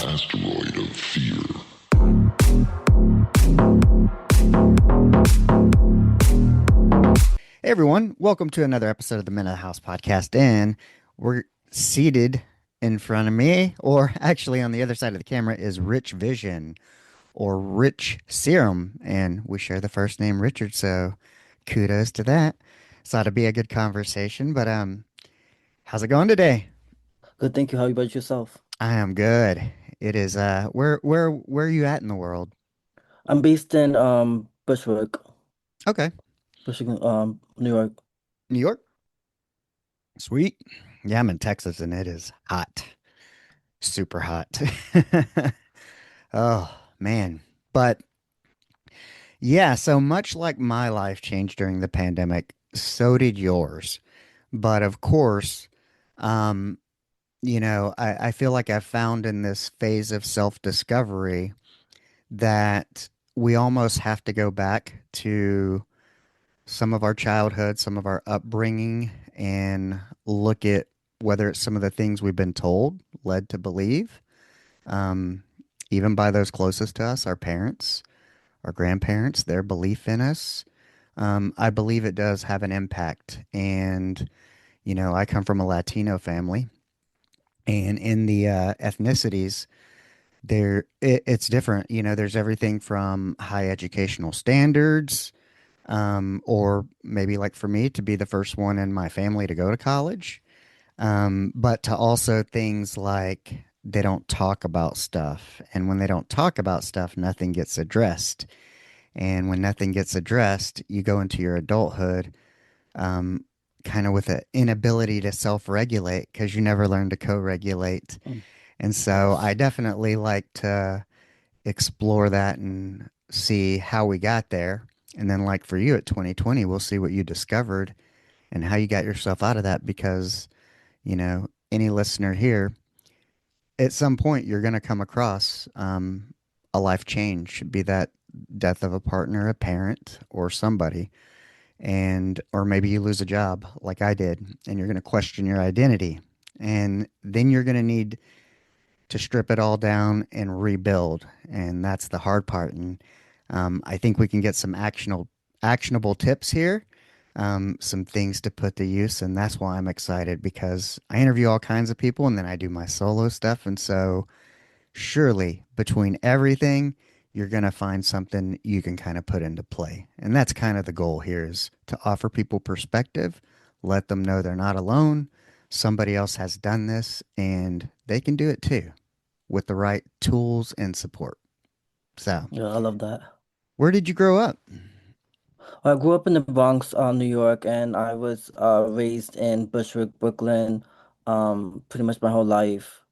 Asteroid of fear. Hey everyone, welcome to another episode of the Men of the House podcast. And we're seated in front of me, or actually on the other side of the camera, is Rich Vision or Rich Seeram. And we share the first name Richard, so kudos to that. Thought it'd be a good conversation, but how's it going today? Good, thank you. How about yourself? I am good. It is where are you at in the world? I'm based in Bushwick, Okay. Michigan, New York. New York? Sweet. Yeah, I'm in Texas and it is hot. Super hot. Oh, man. But yeah, so much like my life changed during the pandemic, so did yours. But of course, um, I feel like I've found in this phase of self-discovery that we almost have to go back to some of our childhood, some of our upbringing, and look at whether it's some of the things we've been told, led to believe, um, even by those closest to us, our parents, our grandparents, their belief in us. I believe it does have an impact. And, I come from a Latino family, and in the ethnicities, it's different. There's everything from high educational standards, or maybe like for me to be the first one in my family to go to college, but to also things like they don't talk about stuff. And when they don't talk about stuff, nothing gets addressed. And when nothing gets addressed, you go into your adulthood, um, kind of with an inability to self regulate because you never learn to co regulate. Mm. And so I Yes. definitely like to explore that and see how we got there. And then, like for you at 2020, we'll see what you discovered and how you got yourself out of that because, any listener here, at some point, you're going to come across a life change, be that death of a partner, a parent, or somebody. And, or maybe you lose a job like I did, and you're going to question your identity. And then you're going to need to strip it all down and rebuild. And that's the hard part. And I think we can get some actionable tips here, some things to put to use. And that's why I'm excited because I interview all kinds of people and then I do my solo stuff. And so surely between everything, you're going to find something you can kind of put into play. And that's kind of the goal here is to offer people perspective, let them know they're not alone. Somebody else has done this and they can do it too with the right tools and support. So, Yeah, I love that. where did you grow up? I grew up in the Bronx, New York, and I was raised in Bushwick, Brooklyn, pretty much my whole life.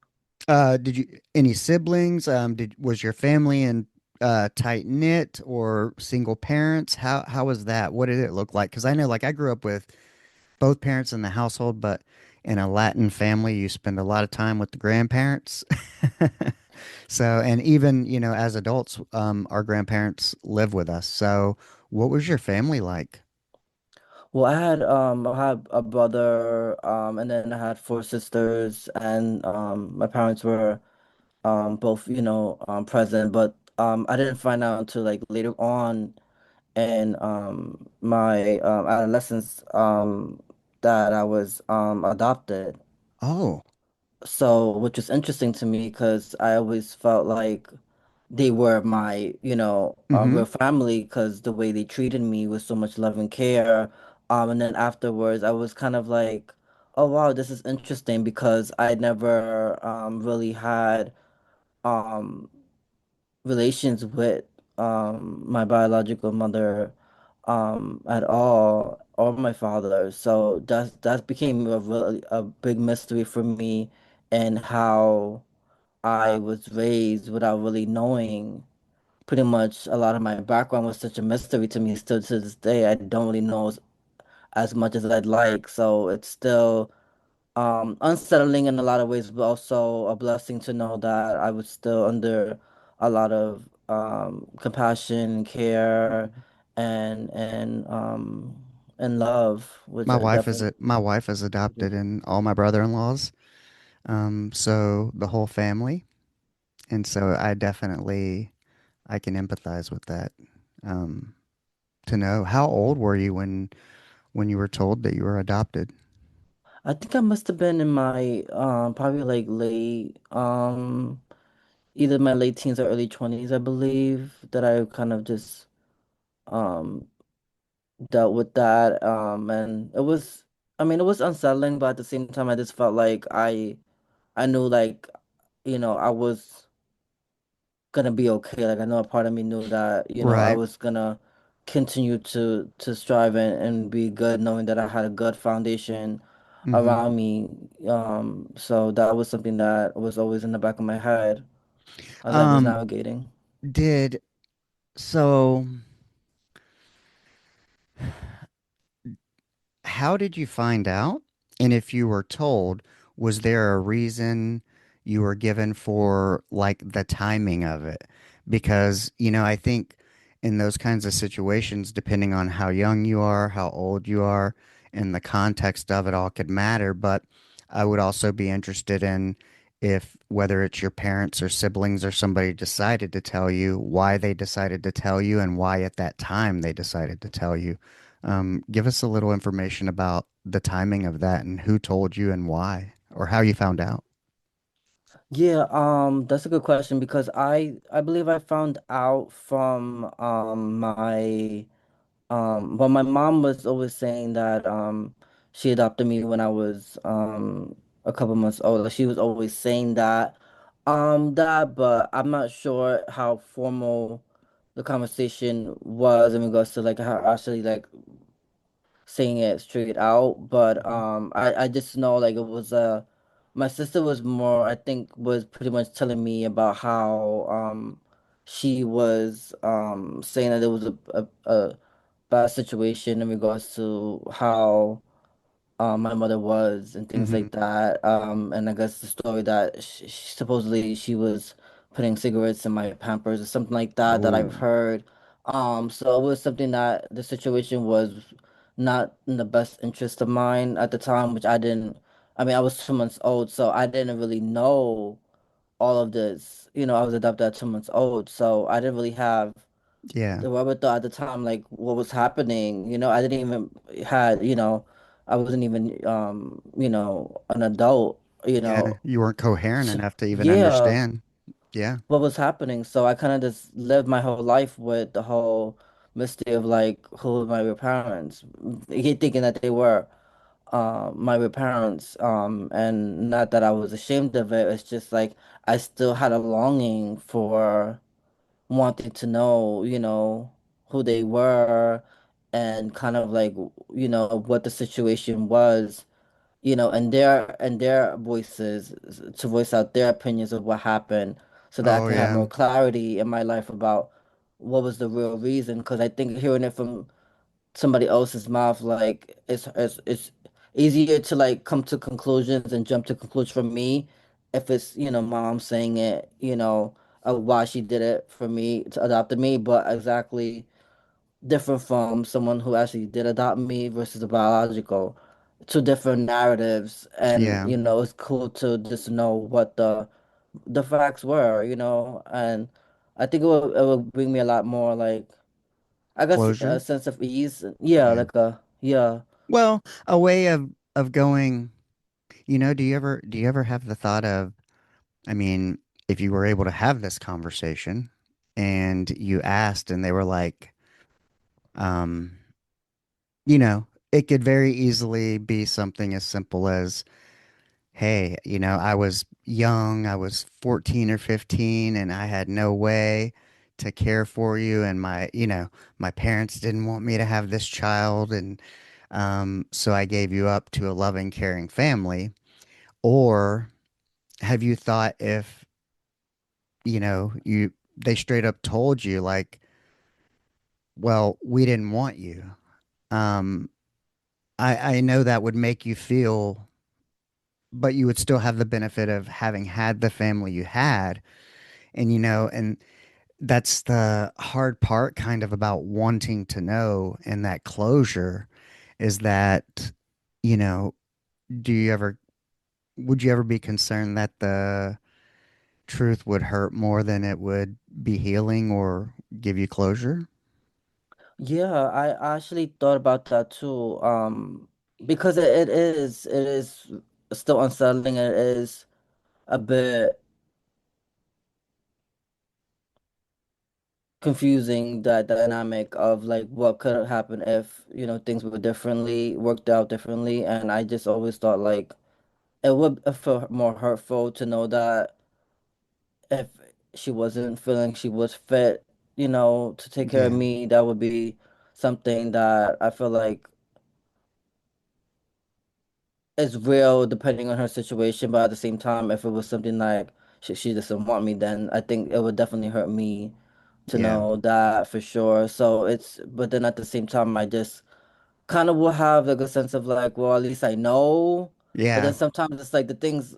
Did you any siblings? Did was your family in tight knit or single parents? How was that? What did it look like? Because I know, like, I grew up with both parents in the household, but in a Latin family, you spend a lot of time with the grandparents. So, and even, as adults, our grandparents live with us. So, what was your family like? Well, I had a brother, and then I had four sisters, and my parents were both, present, but I didn't find out until like later on in my adolescence that I was adopted. Oh, So, which was interesting to me because I always felt like they were my, mm-hmm. real family because the way they treated me with so much love and care. And then afterwards, I was kind of like, oh wow, this is interesting because I never really had um relations with my biological mother at all or my father. So that became a really a big mystery for me and how I was raised without really knowing. Pretty much a lot of my background was such a mystery to me still to this day. I don't really know as much as I'd like. So it's still unsettling in a lot of ways, but also a blessing to know that I was still under a lot of compassion, care, and love, which I definitely My wife is adopted, and all my brother-in-laws. So the whole family. And so I can empathize with that. Um, to know how old were you when you were told that you were adopted? I think I must have been in my probably like late either my late teens or early 20s, I believe, that I kind of just um dealt with that. And it was, I mean, it was unsettling, but at the same time, I just felt like I knew like, I was gonna be okay. Like I know a part of me knew that, I Right. was gonna continue to strive and be good, knowing that I had a good foundation Hmm. around me. So that was something that was always in the back of my head as I was Um, navigating. did so how did you find out? And if you were told, was there a reason you were given for like the timing of it? Because, I think in those kinds of situations, depending on how young you are, how old you are, and the context of it all could matter. But I would also be interested in if whether it's your parents or siblings or somebody decided to tell you, why they decided to tell you, and why at that time they decided to tell you. Give us a little information about the timing of that and who told you and why, or how you found out. Yeah, that's a good question because I believe I found out from my well, my mom was always saying that she adopted me when I was a couple months old. Like, she was always saying but I'm not sure how formal the conversation was in regards to like how actually like saying it straight out. But Mhm. I just know like it was my sister was more, I think, was pretty much telling me about how she was saying that it was a bad situation in regards to how my mother was and things Mhm. like that. And I guess the story that supposedly she was putting cigarettes in my Pampers or something like that that I've Oh, heard. So it was something that the situation was not in the best interest of mine at the time, which I didn't. I mean, I was 2 months old, so I didn't really know all of this. I was adopted at 2 months old, so I didn't really have yeah. the wherewithal at the time, like what was happening. I didn't even had, I wasn't even an adult, Yeah. You weren't coherent so, enough to even yeah, understand. Yeah. what was happening. So I kind of just lived my whole life with the whole mystery of like who were my real parents, thinking that they were my real parents. And not that I was ashamed of it. It's just like I still had a longing for wanting to know, who they were and kind of like, what the situation was, and their voices to voice out their opinions of what happened so that I Oh, can have yeah. more clarity in my life about what was the real reason. Because I think hearing it from somebody else's mouth, like it's easier to like come to conclusions and jump to conclusions from me if it's mom saying it, of why she did it for me to adopt me, but exactly different from someone who actually did adopt me versus the biological. Two different narratives, and Yeah. it's cool to just know what the facts were, and I think it will bring me a lot more like I guess a Closure. sense of ease. Yeah, Yeah. like a yeah. Well, a way of going, do you ever have the thought of, I mean, if you were able to have this conversation and you asked and they were like, um, it could very easily be something as simple as, hey, I was young, I was 14 or 15, and I had no way to care for you. And my parents didn't want me to have this child. And so I gave you up to a loving, caring family. Or have you thought if, they straight up told you, like, well, we didn't want you. Um, I know that would make you feel, but you would still have the benefit of having had the family you had. And that's the hard part kind of about wanting to know and that closure is that, you know, do you ever would you ever be concerned that the truth would hurt more than it would be healing or give you closure? Yeah, I actually thought about that too. Because it is still unsettling. It is a bit confusing, that dynamic of like what could have happened if, things were differently, worked out differently. And I just always thought like it would feel more hurtful to know that if she wasn't feeling she was fit, to take care of Yeah, me, that would be something that I feel like is real depending on her situation. But at the same time, if it was something like she doesn't want me, then I think it would definitely hurt me to yeah, know that for sure. But then at the same time, I just kind of will have like a sense of like, well, at least I know. But then yeah, sometimes it's like things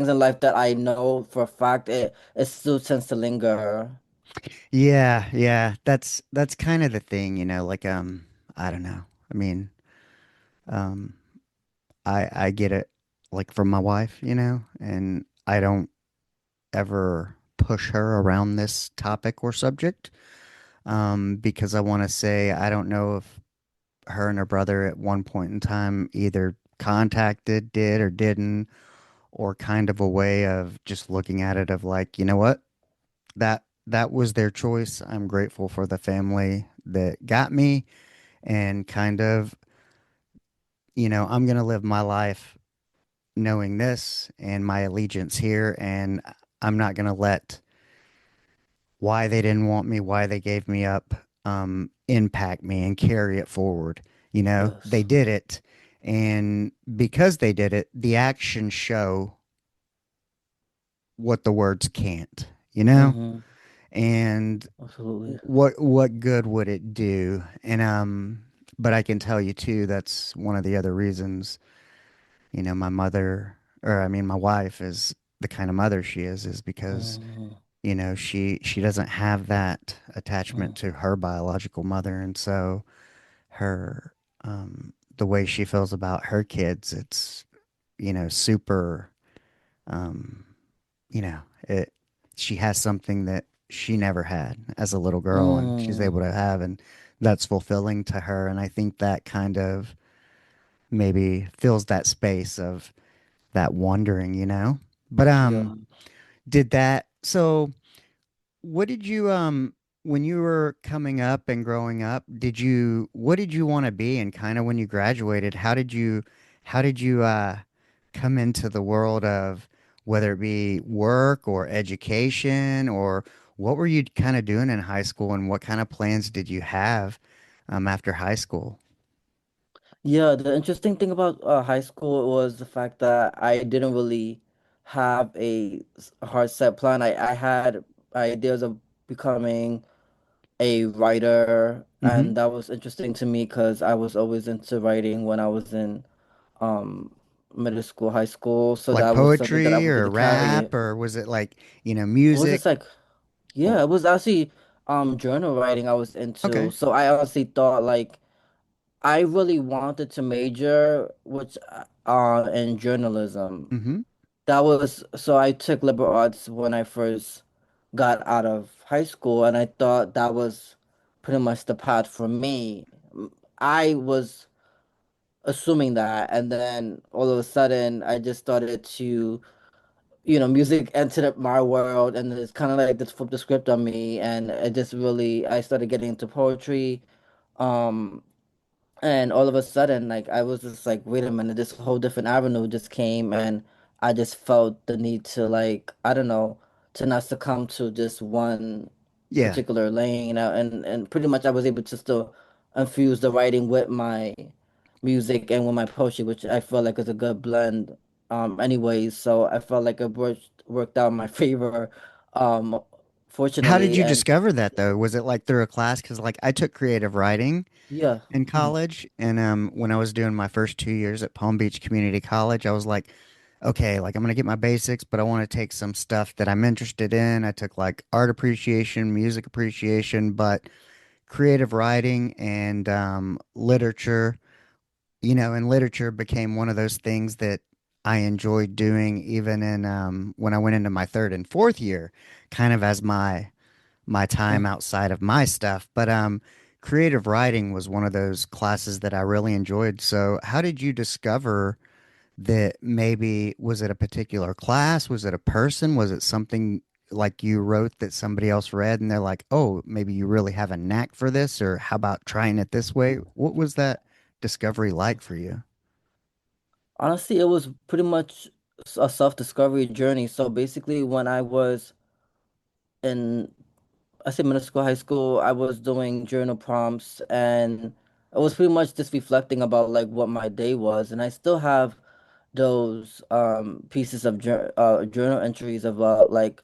in life that I know for a fact, it still tends to linger. yeah, yeah. That's kind of the thing, like I don't know. I mean, um, I get it, like from my wife, and I don't ever push her around this topic or subject, because I want to say I don't know if her and her brother at one point in time either contacted, did or didn't, or kind of a way of just looking at it of like, you know what? That was their choice. I'm grateful for the family that got me and kind of, I'm going to live my life knowing this and my allegiance here, and I'm not going to let why they didn't want me, why they gave me up, impact me and carry it forward. They Yes. did it. And because they did it, the actions show what the words can't, you know? Mm-hmm. And Absolutely. what good would it do? And but I can tell you too, that's one of the other reasons, my mother, or I mean my wife is the kind of mother she is because Mm-hmm. she doesn't have that attachment to her biological mother, and so her the way she feels about her kids, it's super, um you know it she has something that she never had as a little girl and she's Mm. able to have, and that's fulfilling to her, and I think that kind of maybe fills that space of that wondering, but Yeah. did that so what did you when you were coming up and growing up, what did you want to be, and kind of when you graduated, how did you come into the world of whether it be work or education, or what were you kind of doing in high school, and what kind of plans did you have after high school? Yeah, the interesting thing about high school was the fact that I didn't really have a hard set plan. I had ideas of becoming a writer, Mm-hmm. and that was interesting to me because I was always into writing when I was in um middle school, high school. So Like that was something that I poetry wanted or to carry. rap, or was it like, It was music? just like, Or yeah, it was actually journal writing I was into. okay. So I honestly thought like I really wanted to major which in journalism. Mm-hmm. That was so I took liberal arts when I first got out of high school, and I thought that was pretty much the path for me. I was assuming that, and then all of a sudden I just started to, music entered up my world, and it's kind of like this flipped the script on me, and I started getting into poetry. Um, and all of a sudden, like I was just like, wait a minute, this whole different avenue just came, and I just felt the need to like, I don't know, to not succumb to just one Yeah. particular lane, and pretty much I was able to still infuse the writing with my music and with my poetry, which I feel like is a good blend. Anyways, so I felt like it worked out in my favor, um, How did fortunately, you and discover that though? Was it like through a class? Because like I took creative writing yeah. in Mhm. college, and when I was doing my first 2 years at Palm Beach Community College, I was like, okay, like I'm gonna get my basics, but I want to take some stuff that I'm interested in. I took like art appreciation, music appreciation, but creative writing and literature, and literature became one of those things that I enjoyed doing even in when I went into my third and fourth year, kind of as my time Mm. outside of my stuff. But creative writing was one of those classes that I really enjoyed. So how did you discover that maybe was it a particular class? Was it a person? Was it something like you wrote that somebody else read and they're like, oh, maybe you really have a knack for this, or how about trying it this way? What was that discovery like for you? Honestly, it was pretty much a self-discovery journey. So basically, when I was in, I say middle school, high school, I was doing journal prompts, and it was pretty much just reflecting about like what my day was. And I still have those pieces of journal entries about like,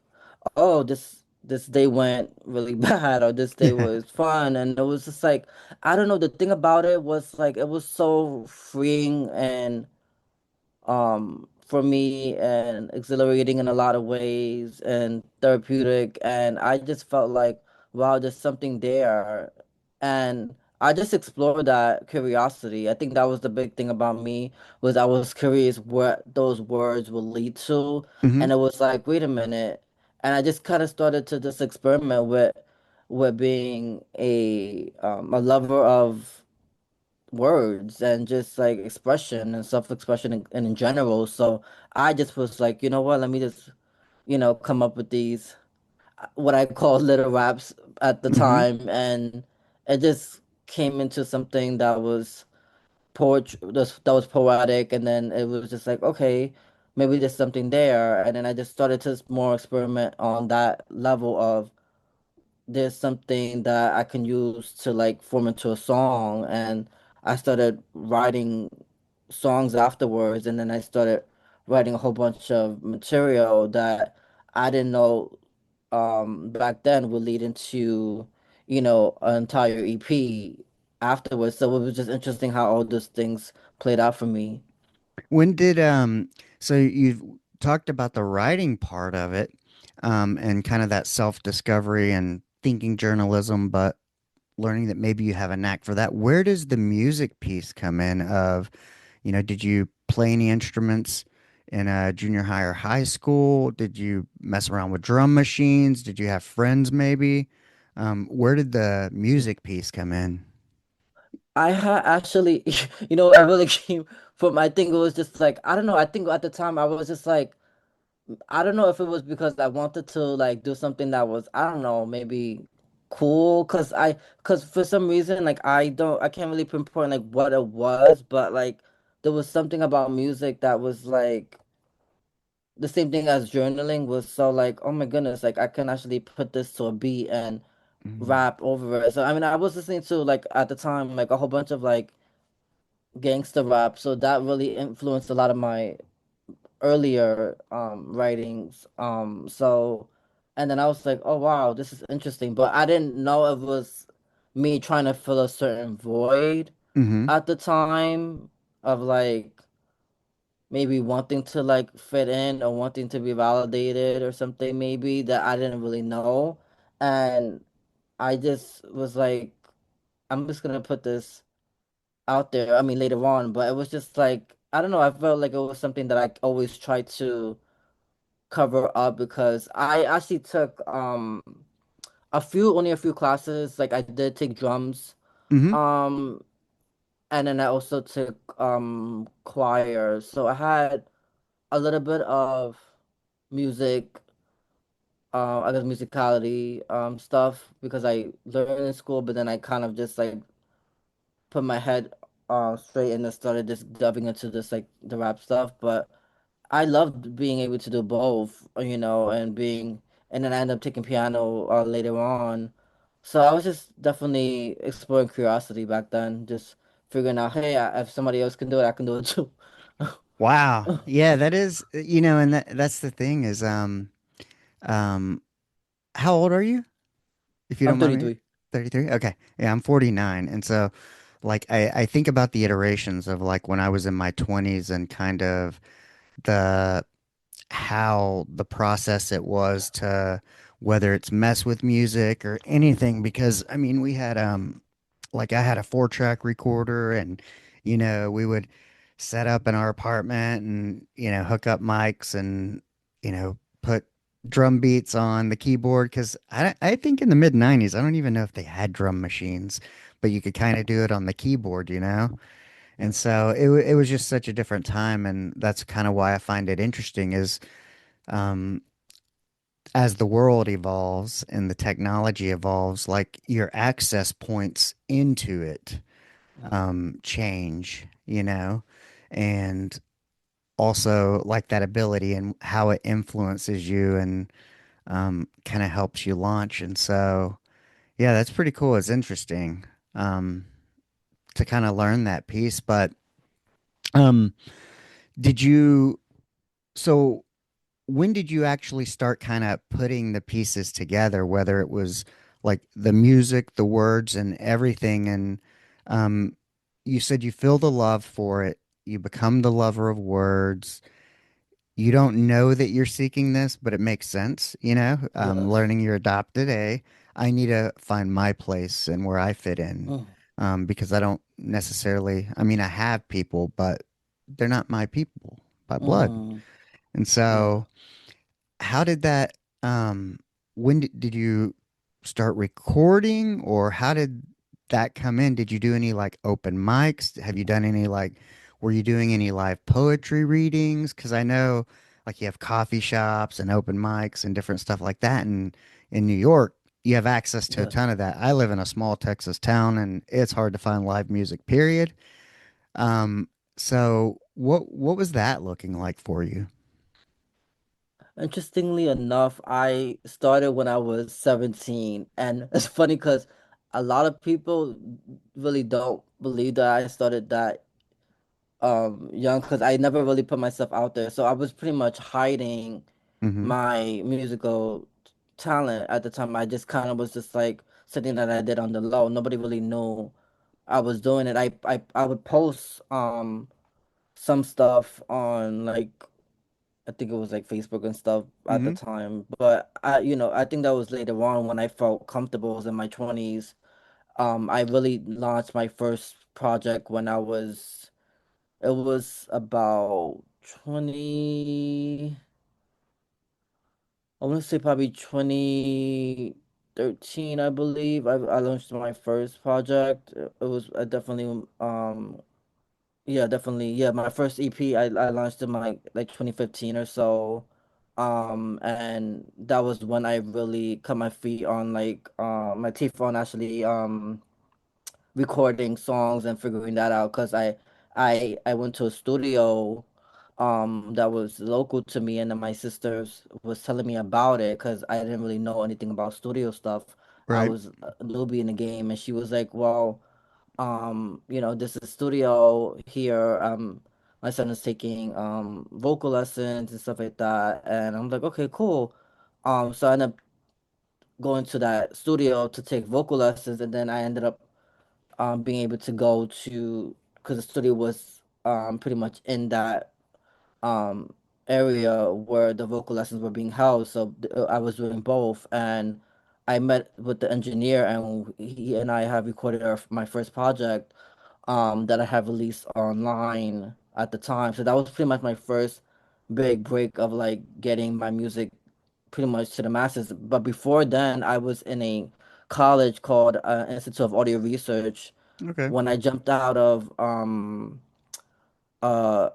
oh, this day went really bad, or this day was fun. And it was just like, I don't know, the thing about it was like it was so freeing and for me, and exhilarating in a lot of ways and therapeutic, and I just felt like, wow, there's something there. And I just explored that curiosity. I think that was the big thing about me, was I was curious what those words would lead to. Hmm. And it was like, wait a minute. And I just kind of started to just experiment with being a lover of words and just like expression and self-expression in general. So I just was like, you know what, let me just, come up with these what I call little raps at the Hmm. time, and it just came into something that was that was poetic, and then it was just like, okay, maybe there's something there, and then I just started to more experiment on that level of there's something that I can use to like form into a song. And I started writing songs afterwards, and then I started writing a whole bunch of material that I didn't know back then would lead into, an entire EP afterwards. So it was just interesting how all those things played out for me. When did so you've talked about the writing part of it, and kind of that self-discovery and thinking journalism, but learning that maybe you have a knack for that. Where does the music piece come in of, did you play any instruments in a junior high or high school? Did you mess around with drum machines? Did you have friends maybe? Where did the music piece come in? I had actually, I really came from, I think it was just like, I don't know, I think at the time I was just like, I don't know if it was because I wanted to like do something that was, I don't know, maybe cool. Cause for some reason, like I can't really pinpoint like what it was, but like there was something about music that was like the same thing as journaling, was so like, oh my goodness, like I can actually put this to a beat and Mm. rap over it. So I mean, I was listening to like at the time like a whole bunch of like gangster rap, so that really influenced a lot of my earlier writings. So and then I was like, oh wow, this is interesting. But I didn't know it was me trying to fill a certain void Mm-hmm. at the time of like maybe wanting to like fit in or wanting to be validated or something maybe that I didn't really know. And I just was like, I'm just gonna put this out there. I mean later on, but it was just like, I don't know, I felt like it was something that I always tried to cover up, because I actually took only a few classes. Like I did take drums, Mm-hmm. um and then I also took choir. So I had a little bit of music, I guess musicality stuff, because I learned in school, but then I kind of just like put my head straight and then started just diving into this like the rap stuff. But I loved being able to do both, and then I ended up taking piano later on. So I was just definitely exploring curiosity back then, just figuring out, hey, if somebody else can do it, I can do it too. Wow. Yeah, that is, and that's the thing is, um, how old are you? If you I'm don't mind me, 33. 33? Okay. Yeah, I'm 49. And so like I think about the iterations of like when I was in my 20s and kind of the how the process it was to whether it's mess with music or anything because I mean we had like I had a 4-track recorder and we would set up in our apartment and, hook up mics and, put drum beats on the keyboard. Because I think in the mid 90s, I don't even know if they had drum machines, but you could kind of do it on the keyboard, you know? Yeah. And so it was just such a different time. And that's kind of why I find it interesting is um, as the world evolves and the technology evolves, like your access points into it change, and also like that ability and how it influences you and kind of helps you launch. And so, yeah, that's pretty cool. It's interesting um, to kind of learn that piece. But um, did you, so when did you actually start kind of putting the pieces together, whether it was like the music, the words, and everything? And um, you said you feel the love for it, you become the lover of words. You don't know that you're seeking this, but it makes sense, Yes. learning you're adopted. I need to find my place and where I fit in, Mm, because I don't necessarily, I mean, I have people, but they're not my people by blood. mm, And yeah. so, how did that when did you start recording, or how did that come in? Did you do any like open mics? Have you done any like were you doing any live poetry readings? Because I know like you have coffee shops and open mics and different stuff like that, and in New York you have access to a Yes. ton of that. I live in a small Texas town and it's hard to find live music, period. um so what was that looking like for you? Interestingly enough, I started when I was 17. And it's funny because a lot of people really don't believe that I started that young because I never really put myself out there. So I was pretty much hiding Mm-hmm. my musical talent at the time. I just kind of was just like something that I did on the low. Nobody really knew I was doing it. I would post some stuff on like I think it was like Facebook and stuff at the Mm-hmm. time. But I think that was later on when I felt comfortable. It was in my 20s. I really launched my first project when it was about 20, I want to say probably 2013, I believe. I launched my first project. It was definitely yeah, definitely. Yeah, my first EP I launched in like 2015 or so. And that was when I really cut my feet on like my teeth on actually recording songs and figuring that out because I went to a studio that was local to me, and then my sisters was telling me about it because I didn't really know anything about studio stuff. I Right. was a newbie in the game, and she was like, well, this is studio here. My son is taking vocal lessons and stuff like that. And I'm like, okay, cool. So I ended up going to that studio to take vocal lessons, and then I ended up being able to go to because the studio was pretty much in that um area where the vocal lessons were being held. So I was doing both, and I met with the engineer, and he and I have recorded my first project that I have released online at the time. So that was pretty much my first big break of like getting my music pretty much to the masses. But before then, I was in a college called Institute of Audio Research. Okay. When I jumped out of uh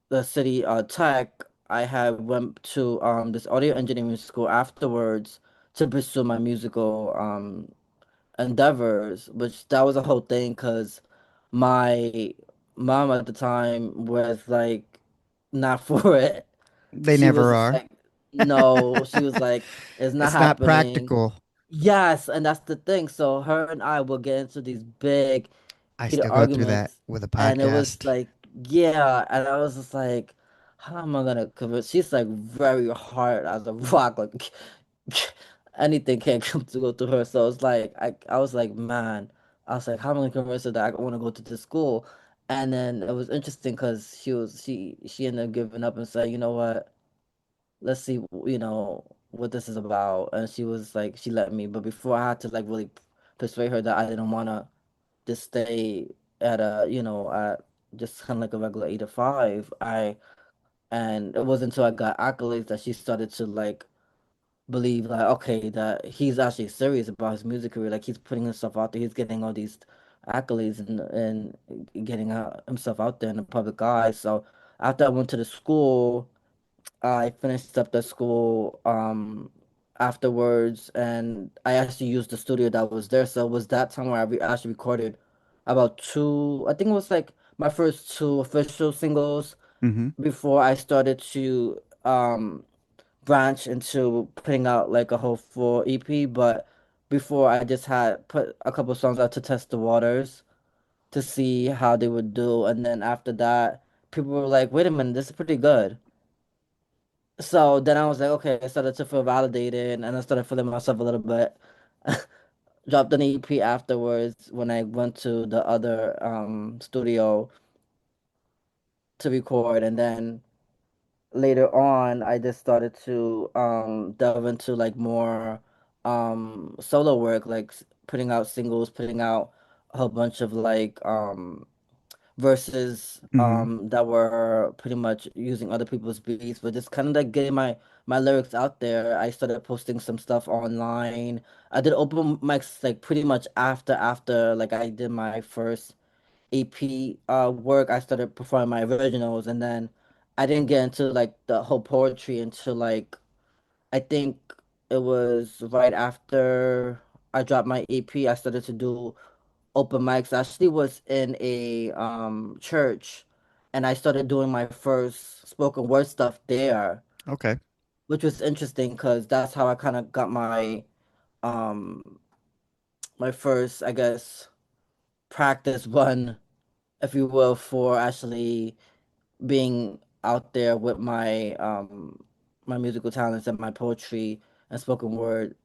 the city tech, I had went to this audio engineering school afterwards to pursue my musical endeavors, which that was a whole thing because my mom at the time was like not for it. They She was never just are. like, no, she was like, it's not It's not happening. practical. Yes, and that's the thing. So her and I will get into these big I heated still go through that arguments, with a and it was podcast. like, yeah, and I was just like, how am I gonna convince? She's like very hard as a rock, like anything can't come to go through her. So it's like I was like, man, I was like, how am I gonna convince her that I want to go to this school? And then it was interesting because she ended up giving up and said, you know what, let's see, what this is about. And she was like, she let me, but before I had to like really persuade her that I didn't want to just stay at a, at. just kind of like a regular 8 to 5. And it wasn't until I got accolades that she started to like believe like okay that he's actually serious about his music career. Like he's putting himself out there. He's getting all these accolades and getting himself out there in the public eye. So after I went to the school, I finished up the school afterwards, and I actually used the studio that was there. So it was that time where actually recorded about two. I think it was like my first two official singles Mm-hmm. before I started to branch into putting out like a whole full EP. But before I just had put a couple songs out to test the waters to see how they would do, and then after that, people were like, "Wait a minute, this is pretty good." So then I was like, okay, I started to feel validated, and I started feeling myself a little bit. Dropped an EP afterwards when I went to the other studio to record, and then later on, I just started to delve into like more solo work, like putting out singles, putting out a whole bunch of like verses Mm-hmm. that were pretty much using other people's beats, but just kind of like getting my lyrics out there. I started posting some stuff online. I did open mics like pretty much after like I did my first EP work. I started performing my originals, and then I didn't get into like the whole poetry until like I think it was right after I dropped my EP. I started to do open mics. I actually was in a church, and I started doing my first spoken word stuff there, Okay. which was interesting because that's how I kind of got um my first, I guess, practice run, if you will, for actually being out there with my musical talents and my poetry and spoken word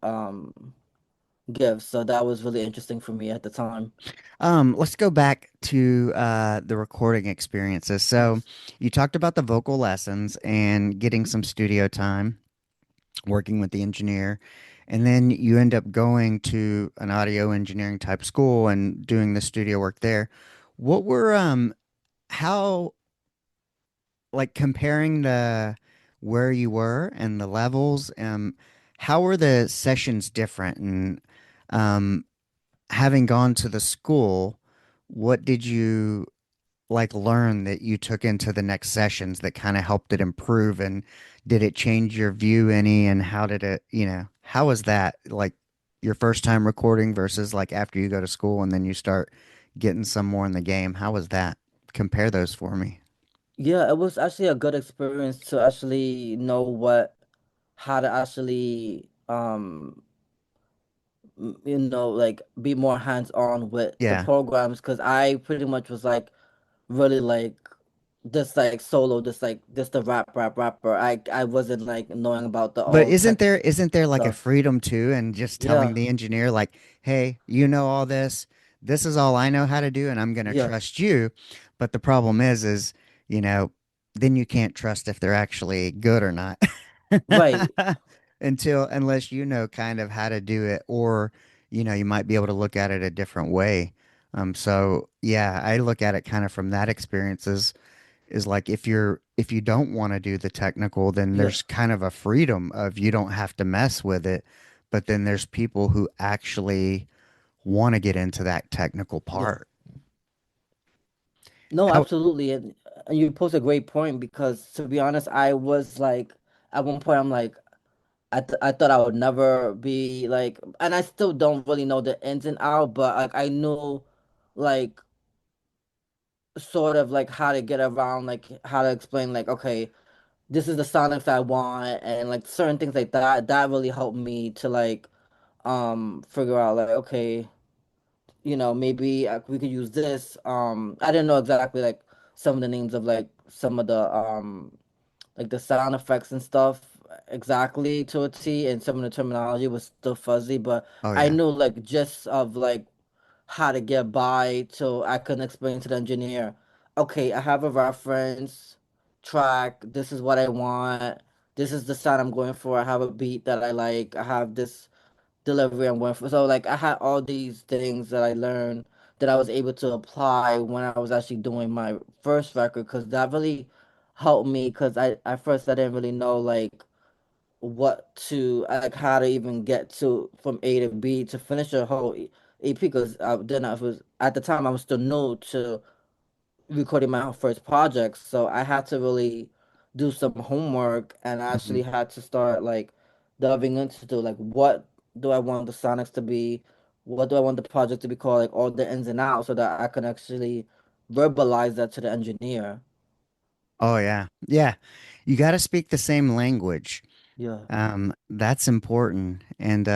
gifts. So that was really interesting for me at the time. Let's go back to the recording experiences. So Yes. you talked about the vocal lessons and getting some studio time, working with the engineer, and then you end up going to an audio engineering type school and doing the studio work there. What were how like comparing the where you were and the levels, how were the sessions different? And um having gone to the school, what did you like learn that you took into the next sessions that kind of helped it improve? And did it change your view any? And how did it, how was that like your first time recording versus like after you go to school and then you start getting some more in the game? How was that? Compare those for me. Yeah, it was actually a good experience to actually know how to actually like be more hands-on with the Yeah. programs because I pretty much was like really like this like solo, this the rapper. I wasn't like knowing about the But all tech isn't there like a stuff. freedom too, and just telling Yeah, the engineer like, "Hey, you know all this. This is all I know how to do, and I'm gonna yeah, trust you." But the problem is, you know, then you can't trust if they're actually good or not right. unless you know kind of how to do it, or you might be able to look at it a different way. So yeah, I look at it kind of from that experience is like if you don't want to do the technical, then Yeah, there's kind of a freedom of you don't have to mess with it. But then there's people who actually want to get into that technical yeah. part. No, How, absolutely. And you posed a great point because to be honest, I was like at one point I'm like I thought I would never be like, and I still don't really know the ins and out, but like I knew like sort of like how to get around, like how to explain like okay, this is the sonics I want, and like certain things like that. That really helped me to like figure out like okay, maybe we could use this. I didn't know exactly like some of the names of like some of the like the sound effects and stuff exactly to a T, and some of the terminology was still fuzzy, but oh I yeah. knew like just of like how to get by so I can explain to the engineer, okay, I have a reference track, this is what I want, this is the sound I'm going for, I have a beat that I like, I have this delivery I'm going for. So like I had all these things that I learned that I was able to apply when I was actually doing my first record, because that really helped me, because I at first I didn't really know like what to like how to even get to from A to B to finish a whole EP, because I then I was at the time I was still new to recording my first project, so I had to really do some homework, and I Mhm. actually had to start like delving into like what do I want the Sonics to be, what do I want the project to be called, like all the ins and outs, so that I can actually verbalize that to the engineer. Oh yeah. Yeah. You got to speak the same language. Yeah, That's important. And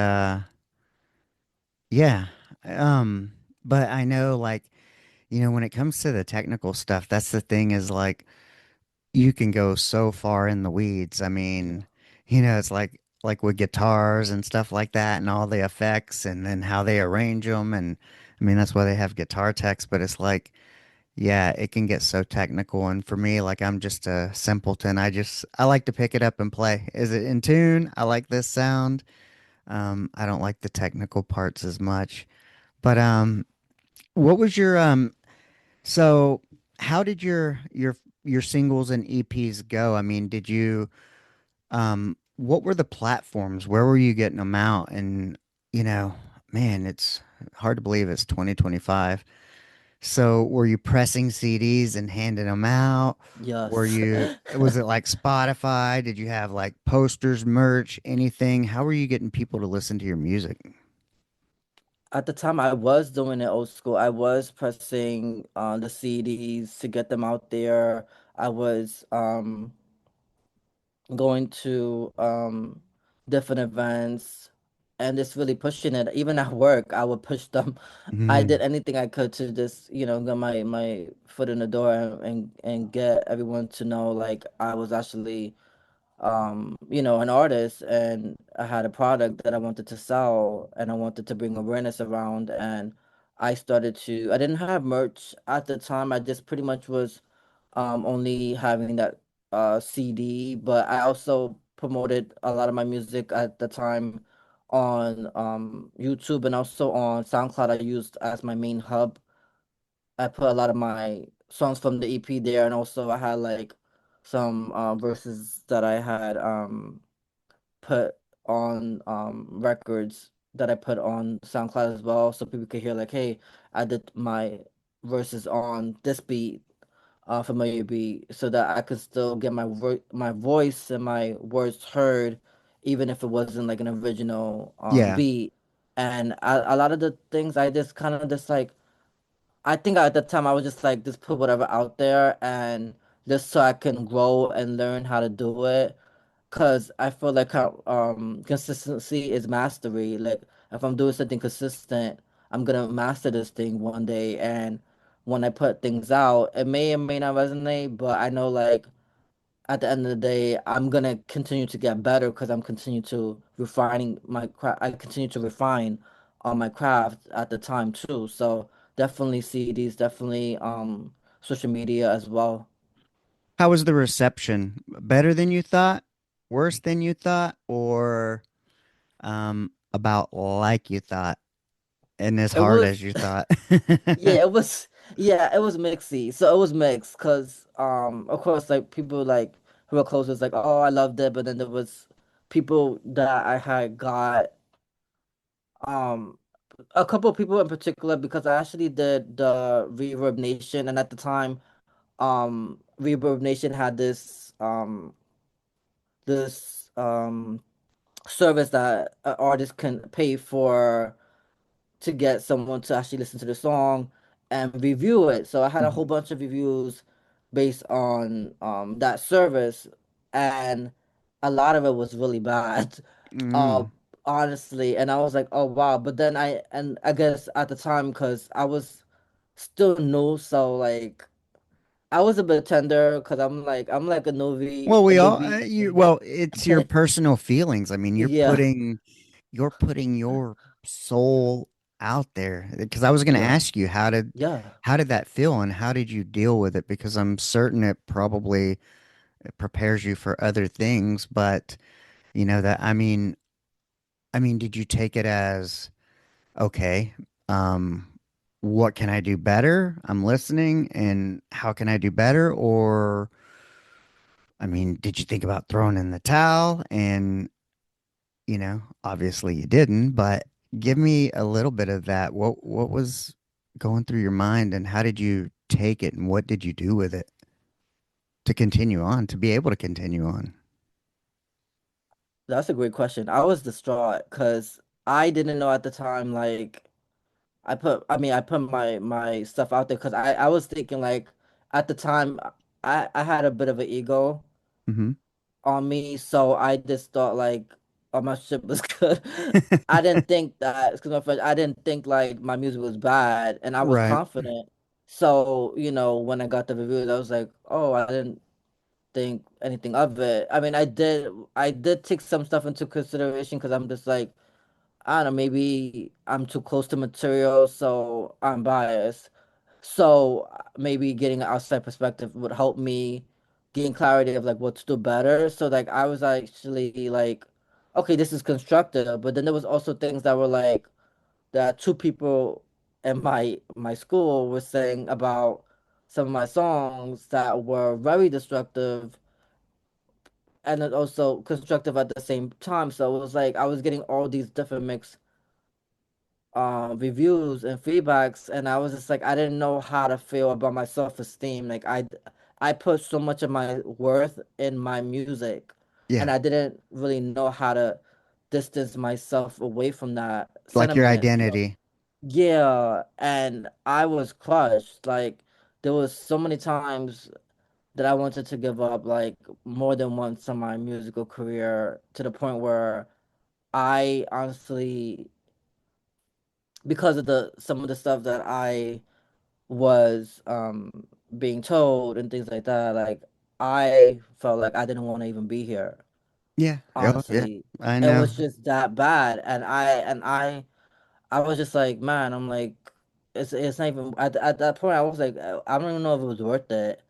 yeah. Um but I know like, when it comes to the technical stuff, that's the thing is like you can go so far in the weeds. I yeah. mean, it's like with guitars and stuff like that and all the effects and then how they arrange them and I mean that's why they have guitar techs, but it's like yeah, it can get so technical and for me like I'm just a simpleton. I like to pick it up and play. Is it in tune? I like this sound. I don't like the technical parts as much. But what was your so how did your singles and EPs go? I mean, did you what were the platforms? Where were you getting them out? And you know, man, it's hard to believe it's 2025. So were you pressing CDs and handing them out? Yes. Was it like Spotify? Did you have like posters, merch, anything? How were you getting people to listen to your music? At the time, I was doing it old school. I was pressing the CDs to get them out there. I was going to different events and just really pushing it. Even at work, I would push them. I did Mhm. anything I could to just, get my foot in the door, and get everyone to know like I was actually an artist, and I had a product that I wanted to sell, and I wanted to bring awareness around. And I didn't have merch at the time. I just pretty much was only having that CD, but I also promoted a lot of my music at the time on YouTube, and also on SoundCloud. I used as my main hub. I put a lot of my songs from the EP there, and also I had like some verses that I had put on records that I put on SoundCloud as well, so people could hear like, hey, I did my verses on this beat, familiar beat, so that I could still get my voice and my words heard, even if it wasn't like an original Yeah. beat. And a lot of the things I just kind of just like, I think at the time I was just like just put whatever out there, and just so I can grow and learn how to do it. Cause I feel like how consistency is mastery. Like if I'm doing something consistent, I'm gonna master this thing one day. And when I put things out, it may or may not resonate, but I know like at the end of the day, I'm gonna continue to get better because I'm continue to refining my craft. I continue to refine on my craft at the time too. So definitely CDs, definitely social media as well. How was the reception? Better than you thought? Worse than you thought? Or about like you thought and as It hard was as you thought? Yeah, it was mixy. So it was mixed because of course like people like who were close was like, "Oh, I loved it," but then there was people that I had got um a couple of people in particular, because I actually did the Reverb Nation, and at the time Reverb Nation had this service that an artist can pay for to get someone to actually listen to the song and review it. So I had a whole Mhm. bunch of reviews based on that service, and a lot of it was really bad. Uh, Mm. honestly, and I was like, oh wow. But then I guess at the time, because I was still new, so like I was a bit tender, because I'm like Well, a we all newbie. well, it's your personal feelings. I mean, Yeah, you're putting your soul out there. Because I was going to yeah, ask you yeah. how did that feel and how did you deal with it? Because I'm certain it probably prepares you for other things, but that I mean, did you take it as okay? Um, what can I do better? I'm listening, and how can I do better? Or, I mean, did you think about throwing in the towel? And, obviously you didn't, but give me a little bit of that. What was going through your mind, and how did you take it, and what did you do with it to continue on, to be able to continue on? That's a great question. I was distraught because I didn't know at the time, like, I put my stuff out there because I was thinking, like, at the time, I had a bit of an ego Hmm. on me, so I just thought, like, oh, my shit was good. I didn't think that, excuse my French, I didn't think, like, my music was bad, and I was Right. confident. So, when I got the reviews, I was like, oh, I didn't think anything of it. I mean, I did take some stuff into consideration because I'm just like, I don't know, maybe I'm too close to material, so I'm biased. So maybe getting an outside perspective would help me gain clarity of like what to do better. So like I was actually like, okay, this is constructive, but then there was also things that were like that two people in my school were saying about some of my songs that were very destructive and then also constructive at the same time. So it was like I was getting all these different mixed reviews and feedbacks, and I was just like I didn't know how to feel about my self-esteem. Like I put so much of my worth in my music, Yeah. and I didn't really know how to distance myself away from that Like your sentiment. So identity. yeah, and I was crushed. Like there was so many times that I wanted to give up, like more than once in my musical career, to the point where I honestly, because of the some of the stuff that I was being told and things like that, like I felt like I didn't want to even be here. Yeah. Oh, yeah. Honestly, I it know. was just that bad, and I was just like, man, I'm like, it's not even at that point. I was like, I don't even know if it was worth it,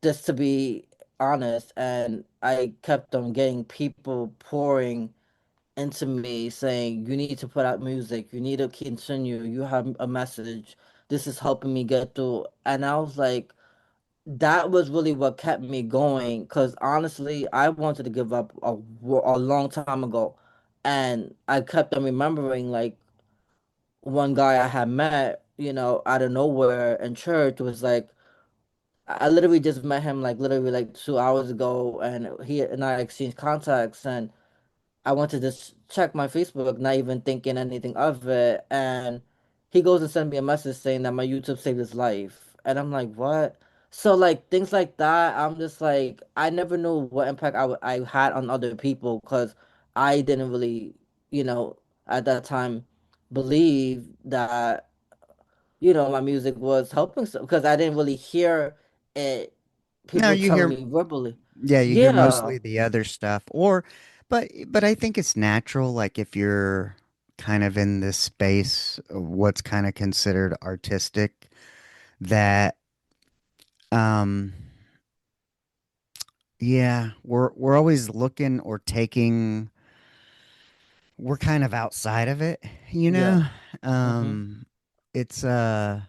just to be honest. And I kept on getting people pouring into me saying, you need to put out music, you need to continue, you have a message, this is helping me get through. And I was like, that was really what kept me going because honestly, I wanted to give up a long time ago. And I kept on remembering, like, one guy I had met, out of nowhere in church was like, I literally just met him like literally like 2 hours ago, and he and I exchanged contacts, and I went to just check my Facebook, not even thinking anything of it, and he goes and sends me a message saying that my YouTube saved his life, and I'm like, what? So like things like that, I'm just like, I never knew what impact I had on other people because I didn't really, you know, at that time believe that my music was helping some because I didn't really hear it. No, People you telling hear, me verbally, yeah, you hear yeah, mostly the other stuff, but I think it's natural, like if you're kind of in this space of what's kind of considered artistic, that, um, yeah, we're always looking or taking, we're kind of outside of it, you know? yeah, mm-hmm, Um, it's, I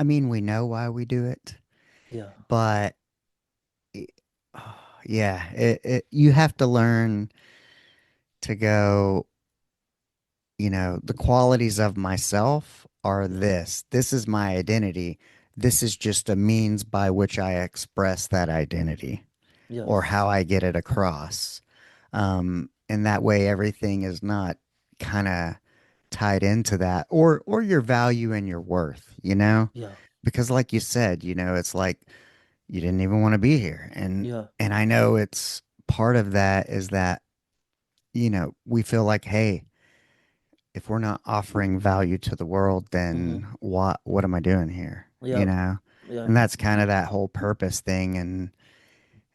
mean, we know why we do it, yeah, but it- yeah, you have to learn to go, the qualities of myself are this. This is my identity. This is just a means by which I express that identity or yes, how I get it across. And that way everything is not kind of tied into that, or your value and your worth, yeah, because like you said, it's like you didn't even want to be here. And yeah, and I know it's part of that is that, we feel like, hey, if we're not offering value to the world, mm-hmm, then what am I doing here? yep, And yep, that's kind of that whole purpose thing.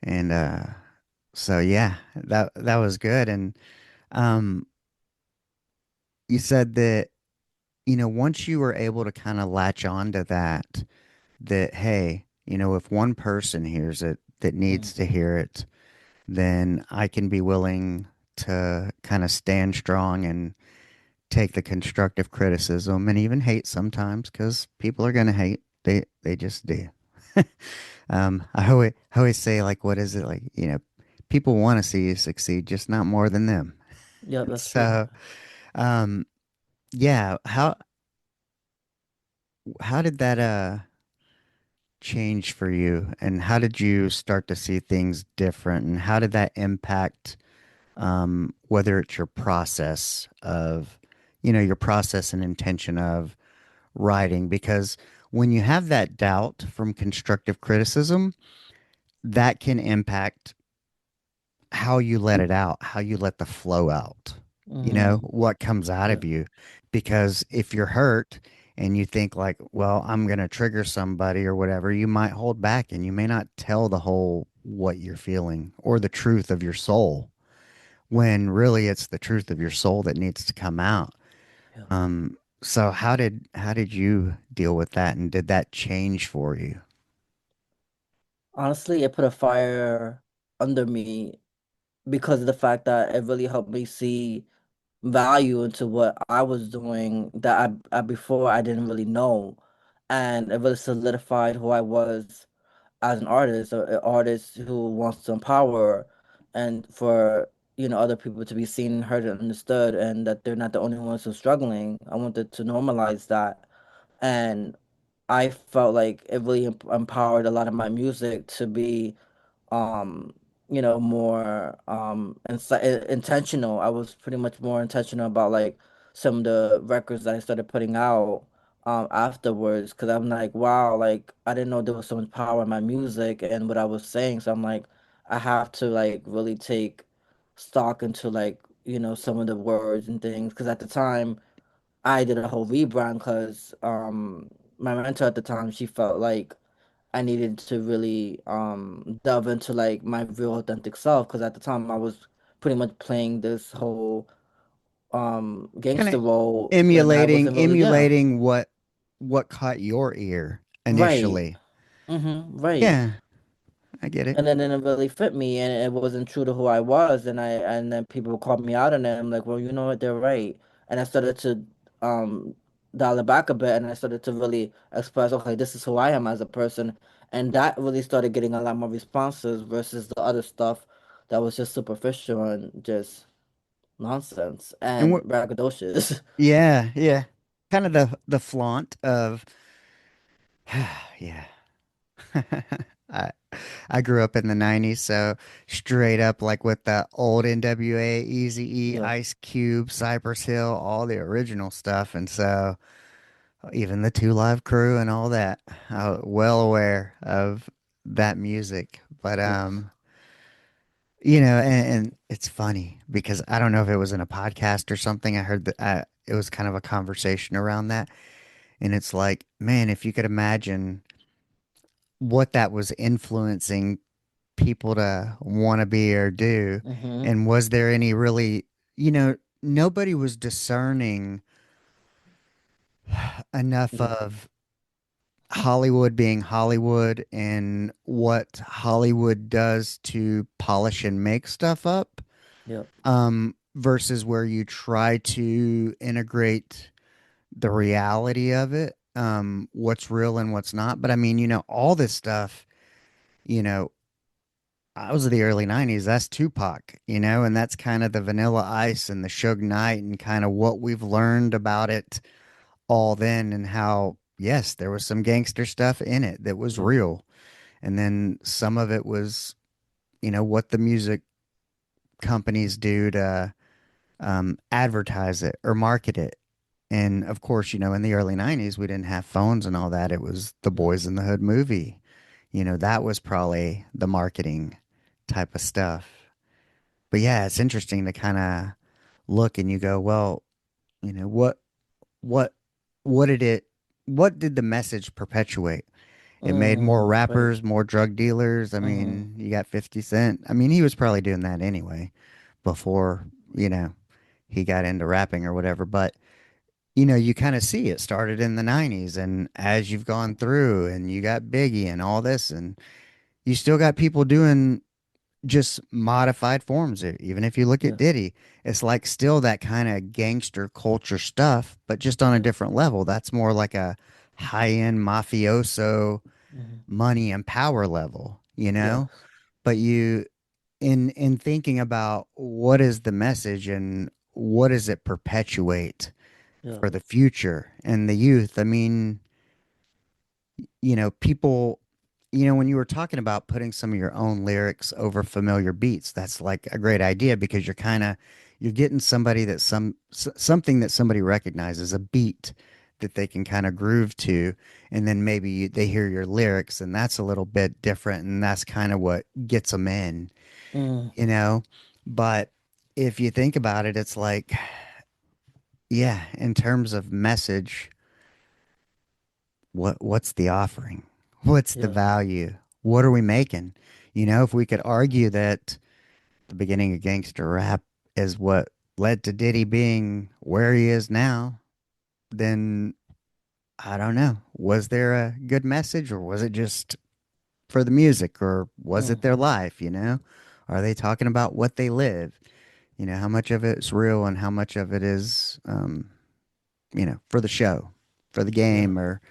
And so yeah, that was good. And um you said that, once you were able to kind of latch on to that hey, if one person hears it that mm, needs to hear it, then I can be willing to kind of stand strong and take the constructive criticism and even hate sometimes because people are going to hate. They just do. I always say like, what is it like? People want to see you succeed, just not more than them. Yep, that's true. So, um, yeah. How did that change for you, and how did you start to see things different, and how did that impact whether it's your process of, your process and intention of writing? Because when you have that doubt from constructive criticism, that can impact how you let it out, how you let the flow out, Mm-hmm. what comes out Yeah. of you. Because if you're hurt and you think like, well, I'm going to trigger somebody or whatever, you might hold back and you may not tell the whole what you're feeling or the truth of your soul, when really it's the truth of your soul that needs to come out. Yeah. So how did you deal with that, and did that change for you? Honestly, it put a fire under me because of the fact that it really helped me see value into what I was doing that I before I didn't really know. And it really solidified who I was as an artist, an artist who wants to empower and for, other people to be seen, heard, and understood, and that they're not the only ones who're struggling. I wanted to normalize that. And I felt like it really empowered a lot of my music to be um more intentional. I was pretty much more intentional about like some of the records that I started putting out afterwards, because I'm like, wow, like I didn't know there was so much power in my music and what I was saying. So I'm like, I have to like really take stock into like, some of the words and things, because at the time I did a whole rebrand because my mentor at the time, she felt like I needed to really delve into like my real authentic self, because at the time I was pretty much playing this whole Kind of gangster role and I emulating wasn't really, yeah. emulating what caught your ear Right. initially. Right. Yeah, I get it. And then it didn't really fit me and it wasn't true to who I was, and then people called me out on it. I'm like, well, you know what, they're right. And I started to um dial it back a bit and I started to really express, okay, this is who I am as a person. And that really started getting a lot more responses versus the other stuff that was just superficial and just nonsense And and what? braggadocious. Yeah, yeah. Kind of the flaunt of yeah. I I grew up in the 90s, so straight up like with the old NWA, Eazy-E, Yep. Ice Cube, Cypress Hill, all the original stuff. And so even the Two Live Crew and all that, I was well aware of that music. But Yes. and it's funny because I don't know if it was in a podcast or something. I heard that it was kind of a conversation around that. And it's like, man, if you could imagine what that was influencing people to want to be or do, Mm-hmm. and was there any really, nobody was discerning enough Yep. of Hollywood being Hollywood and what Hollywood does to polish and make stuff up, Yep. versus where you try to integrate the reality of it, what's real and what's not. But I mean, all this stuff, you know, I was of the early 90s. That's Tupac, and that's kind of the Vanilla Ice and the Suge Knight and kind of what we've learned about it all then, and how, yes, there was some gangster stuff in it that was Yep. real. And then some of it was, what the music companies do to advertise it or market it. And of course, in the early 90s, we didn't have phones and all that. It was the Boys in the Hood movie. That was probably the marketing type of stuff. But yeah, it's interesting to kind of look and you go, well, what, what, what did it, what did the message perpetuate? It made more Right. rappers, more drug dealers. I Mm-hmm. mean, you got 50 Cent. I mean, he was probably doing that anyway before, he got into rapping or whatever. But, you kind of see it started in the 90s. And as you've gone through and you got Biggie and all this, and you still got people doing just modified forms. Even if you look at Yeah. Diddy, it's like still that kind of gangster culture stuff, but just on a Yeah. different level. That's more like a high-end mafioso Hmm. money and power level, you know? Yes. But you in thinking about what is the message and what does it perpetuate Yeah. for the future and the youth, I mean, people, when you were talking about putting some of your own lyrics over familiar beats, that's like a great idea because you're getting somebody that something that somebody recognizes, a beat that they can kind of groove to, and then maybe they hear your lyrics and that's a little bit different, and that's kind of what gets them in, Mm. you know. But if you think about it, it's like, yeah, in terms of message, what's the offering? What's the Yeah. value? What are we making? If we could argue that the beginning of gangster rap is what led to Diddy being where he is now, then I don't know. Was there a good message, or was it just for the music, or was it their Hmm. life, Are they talking about what they live? How much of it's real and how much of it is for the show, for the Yeah. game, or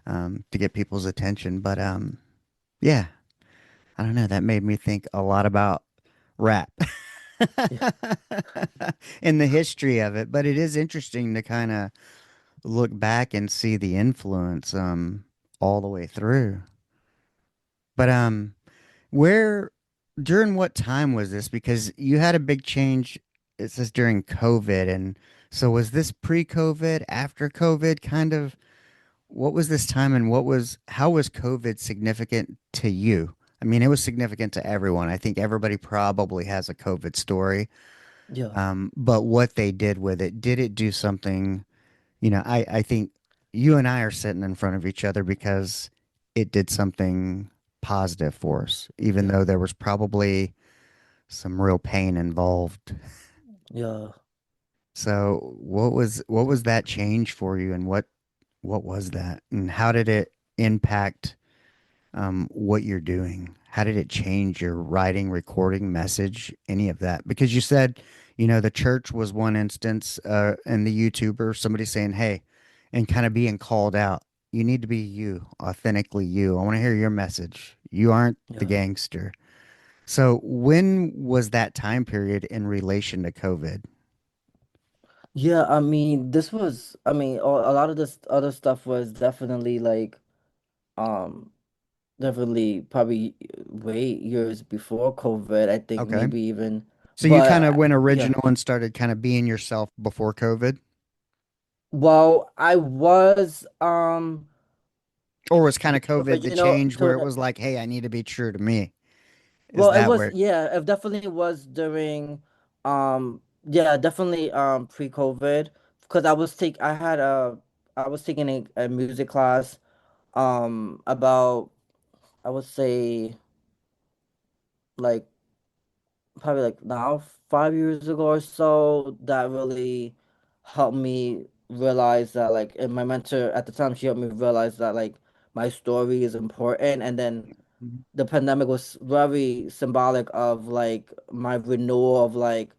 to get people's attention. But yeah, I don't know. That made me think a lot about rap Yeah. and the history of it. But it is interesting to kind of look back and see the influence all the way through. But where during what time was this? Because you had a big change. It says during COVID, and so was this pre-COVID, after COVID, kind of? What was this time, and how was COVID significant to you? I mean, it was significant to everyone. I think everybody probably has a COVID story. Yeah. But what they did with it, did it do something? I think you and I are sitting in front of each other because it did something positive for us, even Yeah. though there was probably some real pain involved. Yeah. So what was that change for you, and what was that, and how did it impact what you're doing? How did it change your writing, recording, message, any of that? Because you said, the church was one instance, and the YouTuber, somebody saying, hey, and kind of being called out. You need to be you, authentically you. I want to hear your message. You aren't the Yeah. gangster. So when was that time period in relation to COVID? Yeah, I mean, a lot of this other stuff was definitely like, um, definitely probably way years before COVID. I think Okay. maybe even, So you but kind of went yeah. original and started kind of being yourself before COVID? Well, I was, Or was kind of the COVID the original change to where it the, was like, hey, I need to be true to me? Is well, it that was, where? yeah, it definitely was during, yeah, definitely, pre-COVID, because I was taking a music class, about, I would say, like, probably like now 5 years ago or so, that really helped me realize that, like, and my mentor at the time, she helped me realize that, like, my story is important. And then Mhm. the pandemic was very symbolic of, like, my renewal of, like,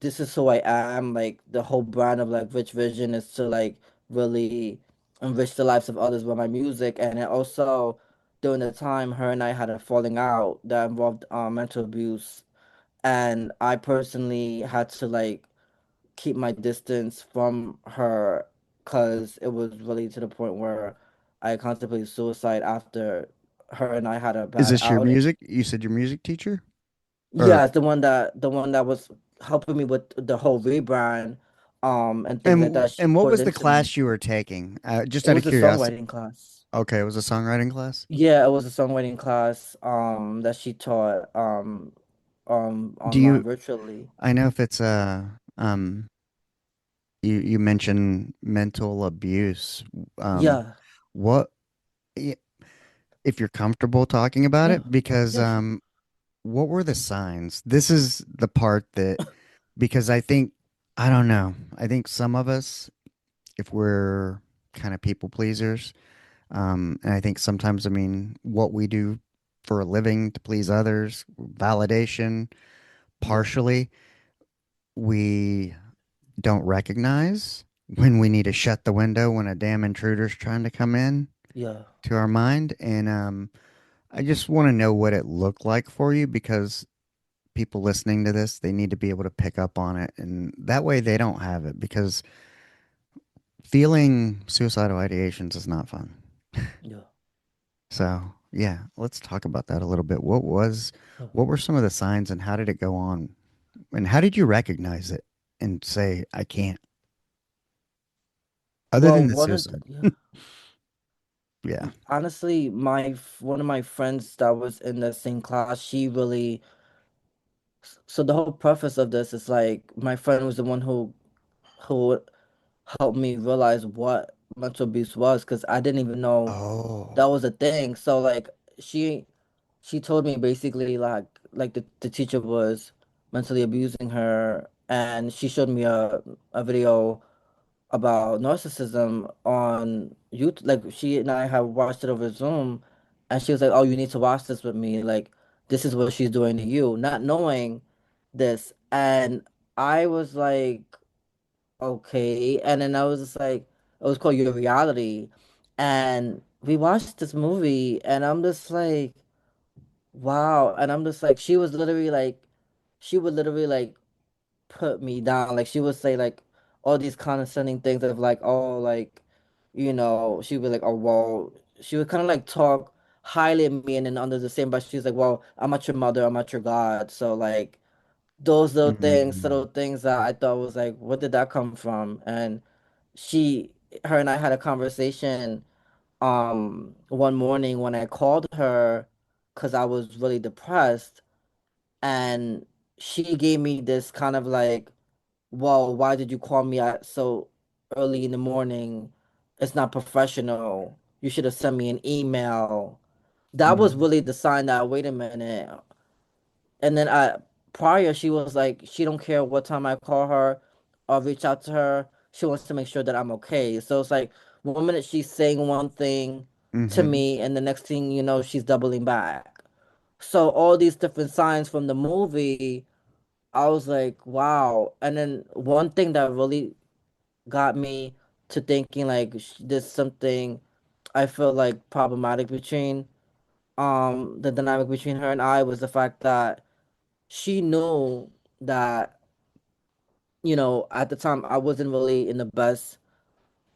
this is who I am. Like, the whole brand of, like, Rich Vision is to, like, really enrich the lives of others with my music. And it also, during the time, her and I had a falling out that involved mental abuse, and I personally had to, like, keep my distance from her because it was really to the point where I contemplated suicide after her and I had a Is bad this your outing. music? You said your music teacher? Or Yeah, it's the one that was helping me with the whole rebrand, and things like and that. She and what poured was the into me. class you were taking? Just It out of was a curiosity. songwriting class. Okay, it was a songwriting class. Yeah, it was a songwriting class that she taught Do online you? virtually. I know if it's you mentioned mental abuse. Um, Yeah. what if you're comfortable talking about Yeah. it? Because Yeah, sure. what were the signs? This is the part that because I don't know. I think some of us, if we're kind of people pleasers, and I think sometimes, I mean, what we do. for a living to please others, validation, Yeah. partially. We don't recognize when we need to shut the window when a damn intruder's trying to come in Yeah. to our mind. And I just want to know what it looked like for you because people listening to this, they need to be able to pick up on it. And that way they don't have it because feeling suicidal ideations is not fun. Yeah. So, yeah, let's talk about that a little bit. What Okay. were some of the signs and how did it go on? And how did you recognize it and say, I can't, other Well, than the suicide? yeah. Yeah. Honestly, one of my friends that was in the same class, she really, so the whole preface of this is like my friend was the one who helped me realize what mental abuse was because I didn't even know Oh. that was a thing. So like she she told me basically like the teacher was mentally abusing her, and she showed me a video about narcissism on YouTube. Like she and I have watched it over Zoom, and she was like, "Oh, you need to watch this with me. Like this is what she's doing to you," not knowing this. And I was like, "Okay." And then I was just like, "It was called Your Reality," and we watched this movie, and I'm just like, "Wow!" And I'm just like, she was literally like, she would literally like put me down. Like she would say like all these condescending things of like, oh, like, she would be like, oh, well, she would kind of like talk highly of me, and then under the same breath, she's like, well, I'm not your mother, I'm not your God. So like those Mm. little things that I thought was like, what did that come from? And she, her and I had a conversation one morning when I called her because I was really depressed, and she gave me this kind of like, well, why did you call me at so early in the morning? It's not professional. You should have sent me an email. That was Mm. really the sign that, wait a minute. And then prior, she was like, she don't care what time I call her or reach out to her. She wants to make sure that I'm okay. So it's like 1 minute she's saying one thing to Mm-hmm. me, and the next thing you know, she's doubling back. So all these different signs from the movie, I was like, wow. And then one thing that really got me to thinking like there's something I feel like problematic between the dynamic between her and I was the fact that she knew that, at the time I wasn't really in the best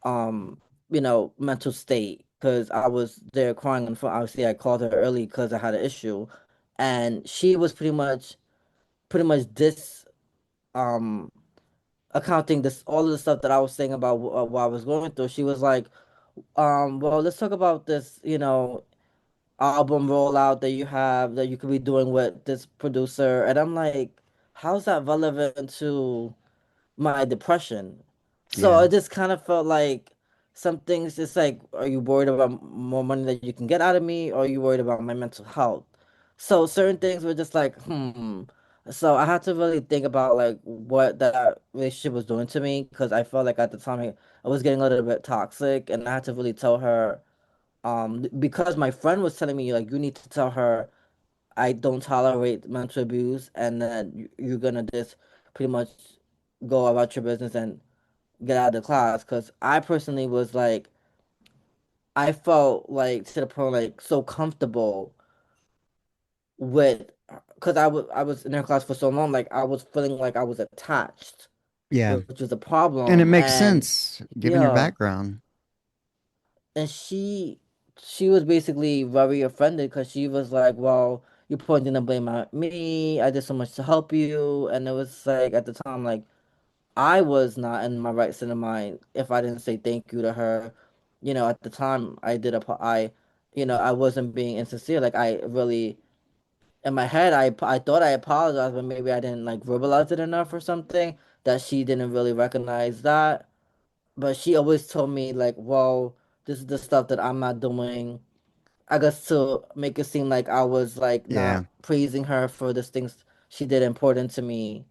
um mental state because I was there crying on the phone. Obviously I called her early because I had an issue, and she was pretty much this um accounting this all of the stuff that I was saying about what I was going through. She was like, well, let's talk about this, album rollout that you have that you could be doing with this producer. And I'm like, how's that relevant to my depression? So Yeah. it just kind of felt like some things, it's like, are you worried about more money that you can get out of me, or are you worried about my mental health? So certain things were just like, hmm. So I had to really think about like what that relationship was doing to me, because I felt like at the time I was getting a little bit toxic, and I had to really tell her, because my friend was telling me like, you need to tell her I don't tolerate mental abuse, and then you're gonna just pretty much go about your business and get out of the class. Because I personally was like, I felt like to the point like so comfortable with, because I was in her class for so long, like I was feeling like I was attached, Yeah. which was a And it problem. makes And sense given your yeah, background. and she was basically very offended because she was like, well, you're pointing the blame at me, I did so much to help you. And it was like at the time, like I was not in my right state of mind if I didn't say thank you to her. At the time I did I wasn't being insincere. Like I really, in my head, I thought I apologized, but maybe I didn't like verbalize it enough or something, that she didn't really recognize that. But she always told me like, well, this is the stuff that I'm not doing, I guess, to make it seem like I was like Yeah. not praising her for the things she did important to me,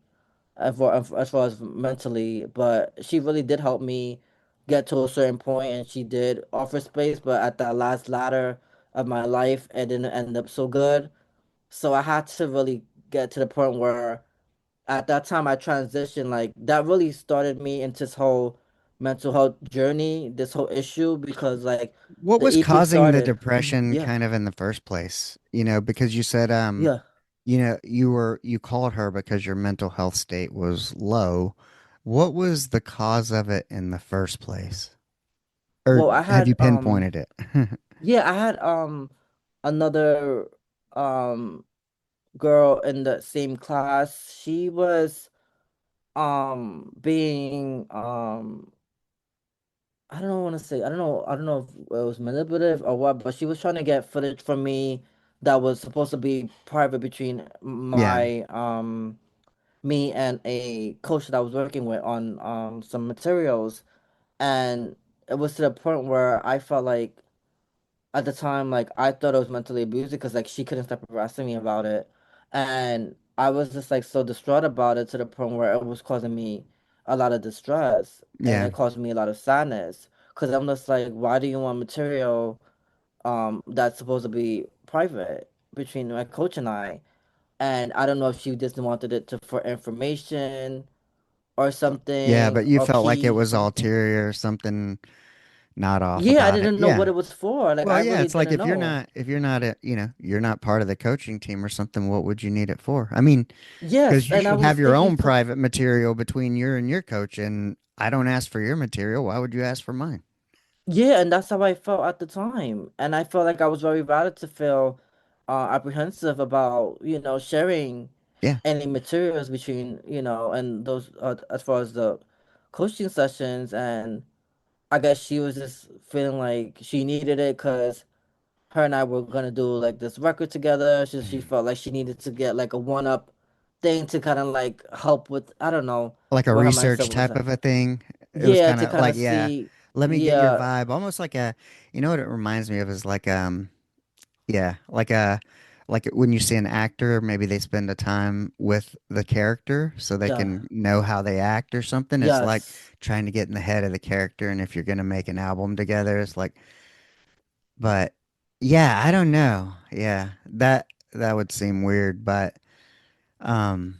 as far as mentally. But she really did help me get to a certain point, and she did offer space. But at that last ladder of my life and didn't end up so good. So I had to really get to the point where at that time I transitioned. Like that really started me into this whole mental health journey, this whole issue because like What the was EP causing the started. depression Yeah, kind of in the first place? Because you said yeah. you called her because your mental health state was low. What was the cause of it in the first place? Or Well, I have you had pinpointed it? yeah, I had another um girl in the same class. She was being I don't know if it was manipulative or what, but she was trying to get footage from me that was supposed to be private between Yeah. my me and a coach that I was working with on some materials, and it was to the point where I felt like at the time, like I thought it was mentally abused because like she couldn't stop harassing me about it, and I was just like so distraught about it to the point where it was causing me a lot of distress and Yeah. it caused me a lot of sadness because I'm just like, why do you want material that's supposed to be private between my coach and I? And I don't know if she just wanted it to for information or Yeah, something but you or felt like it key was something. ulterior, something not off Yeah, I about it. didn't know what Yeah. it was for. Like Well, I yeah, really it's like didn't know. if you're not you're not part of the coaching team or something, what would you need it for? I mean, Yes, because you and I should was have your thinking own private material between you and your coach, and I don't ask for your material. Why would you ask for mine? yeah, and that's how I felt at the time. And I felt like I was very valid to feel apprehensive about, sharing Yeah. any materials between, and those as far as the coaching sessions. And I guess she was just feeling like she needed it because her and I were gonna do like this record together. She felt like she needed to get like a one up thing to kind of like help with, I don't know Like a what her mindset research was type at. of a thing. It was Yeah, kind to of kind like, of yeah, see, let me get your yeah, vibe. Almost like you know what it reminds me of is like, yeah, like when you see an actor, maybe they spend a time with the character so they yeah, can know how they act or something. It's like yes. trying to get in the head of the character. And if you're going to make an album together, it's like, but yeah, I don't know. Yeah, that would seem weird, but, um,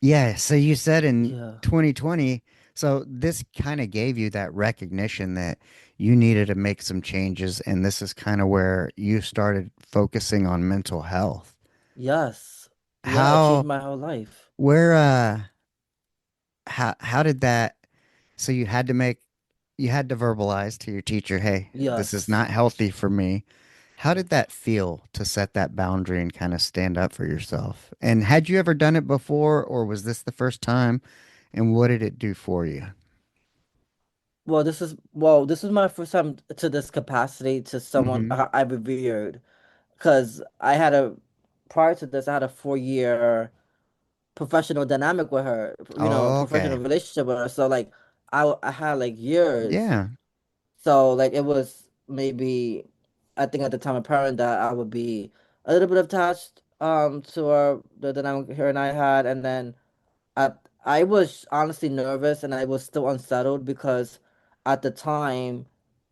yeah, so you said in Yeah. 2020, so this kind of gave you that recognition that you needed to make some changes, and this is kind of where you started focusing on mental health. Yes. Yeah, it changed How, my whole life. where, how did that, so you had to verbalize to your teacher, hey, this is Yes. not healthy for me. How did that feel to set that boundary and kind of stand up for yourself? And had you ever done it before, or was this the first time? And what did it do for you? This is my first time to this capacity to someone Hmm. I revered because prior to this I had a 4 year professional dynamic with her, Oh, professional okay. relationship with her. So like I had like years. Yeah. So like it was maybe I think at the time apparent that I would be a little bit attached to the dynamic her and I had, and then I was honestly nervous and I was still unsettled because at the time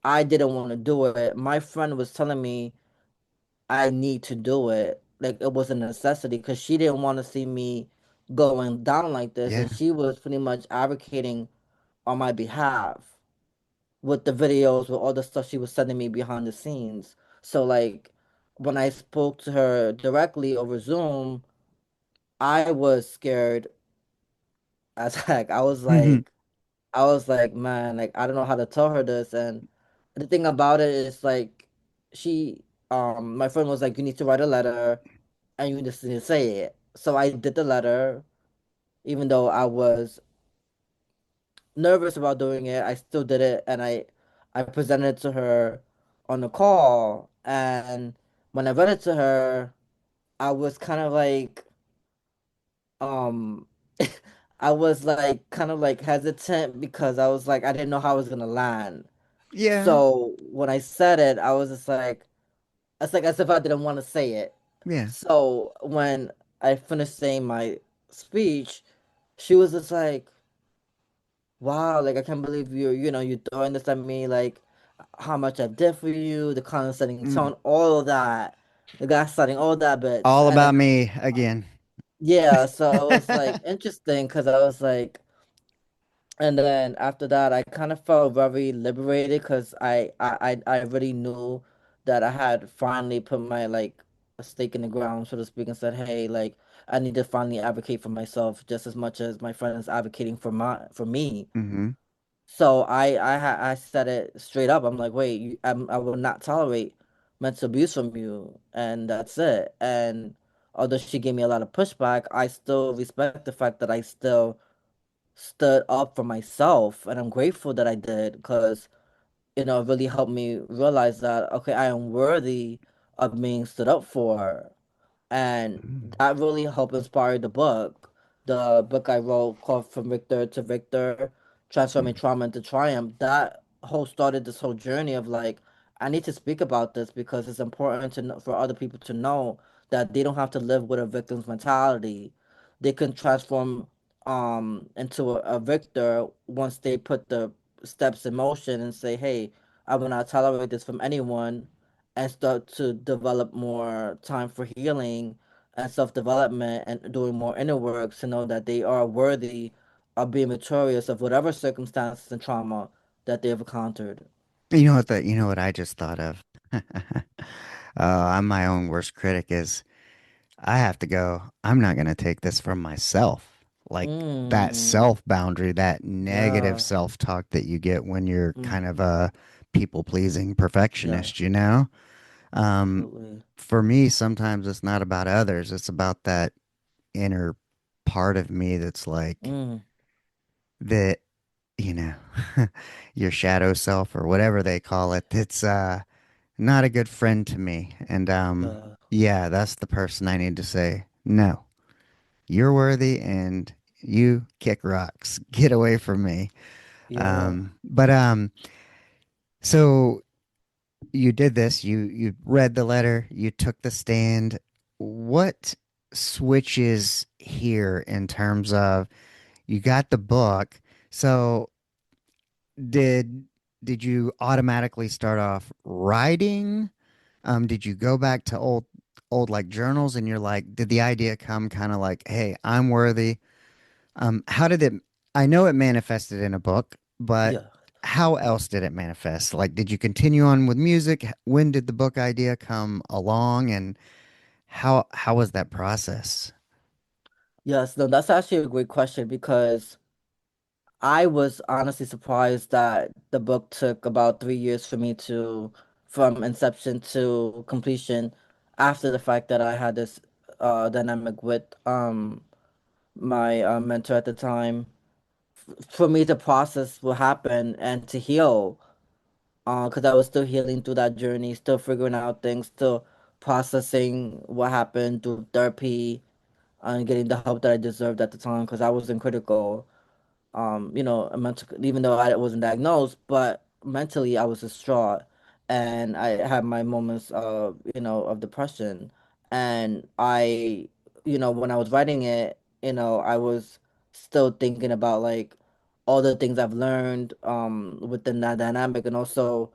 I didn't want to do it. My friend was telling me I need to do it. Like it was a necessity because she didn't want to see me going down like this, Yeah. and she was pretty much advocating on my behalf with the videos, with all the stuff she was sending me behind the scenes. So like when I spoke to her directly over Zoom, I was scared as heck. I was like, man, like I don't know how to tell her this. And the thing about it is like she my friend was like, you need to write a letter and you just need to say it. So I did the letter, even though I was nervous about doing it, I still did it and I presented it to her on the call. And when I read it to her, I was kind of like um I was like kind of like hesitant because I was like I didn't know how I was gonna land. Yeah. So when I said it, I was just like it's like as if I didn't want to say it. Yeah. So when I finished saying my speech, she was just like, "Wow, like I can't believe you're throwing this at me. Like how much I did for you, the condescending Mm, tone, all of that, the gaslighting, all that bits, all and about then me again. yeah, so it was like interesting because I was like, and then after that, I kind of felt very liberated because I really knew that I had finally put my like a stake in the ground, so to speak, and said, hey, like I need to finally advocate for myself just as much as my friend is advocating for me. Hmm. So I said it straight up. I'm like, wait, I will not tolerate mental abuse from you, and that's it. And although she gave me a lot of pushback, I still respect the fact that I still stood up for myself, and I'm grateful that I did because it really helped me realize that okay, I am worthy of being stood up for, and that really helped inspire the book I wrote called From Victor to Victor, Transforming Trauma into Triumph. That whole started this whole journey of like, I need to speak about this because it's important to know, for other people to know that they don't have to live with a victim's mentality. They can transform into a victor once they put the steps in motion and say, hey, I will not tolerate this from anyone, and start to develop more time for healing and self development and doing more inner work to know that they are worthy of being victorious of whatever circumstances and trauma that they've encountered. You know what I just thought of? I'm my own worst critic is I have to go, I'm not going to take this from myself. Like that Mm, self boundary, that negative yeah, self talk that you get when you're mm, kind of a people pleasing yeah, perfectionist, you know? Um, absolutely. for me, sometimes it's not about others, it's about that inner part of me that's like, Mm, that, you know, your shadow self or whatever they call it. It's, not a good friend to me. And yeah, yeah, that's the person I need to say, no, you're worthy and you kick rocks. Get away from me. yeah. But so you did this, you read the letter, you took the stand. What switches here in terms of you got the book. So did did you automatically start off writing? Did you go back to old like journals and you're like, did the idea come kind of like, hey, I'm worthy? How did it, I know it manifested in a book, but Yeah. how else did it manifest? Like, did you continue on with music? When did the book idea come along and how was that process? Yes, no, that's actually a great question because I was honestly surprised that the book took about 3 years for me to, from inception to completion, after the fact that I had this dynamic with my mentor at the time, for me to process what happened and to heal, because I was still healing through that journey, still figuring out things, still processing what happened through therapy and getting the help that I deserved at the time because I was in critical a mental, even though I wasn't diagnosed, but mentally I was distraught and I had my moments of, of depression. And when I was writing it, I was still thinking about like all the things I've learned within that dynamic, and also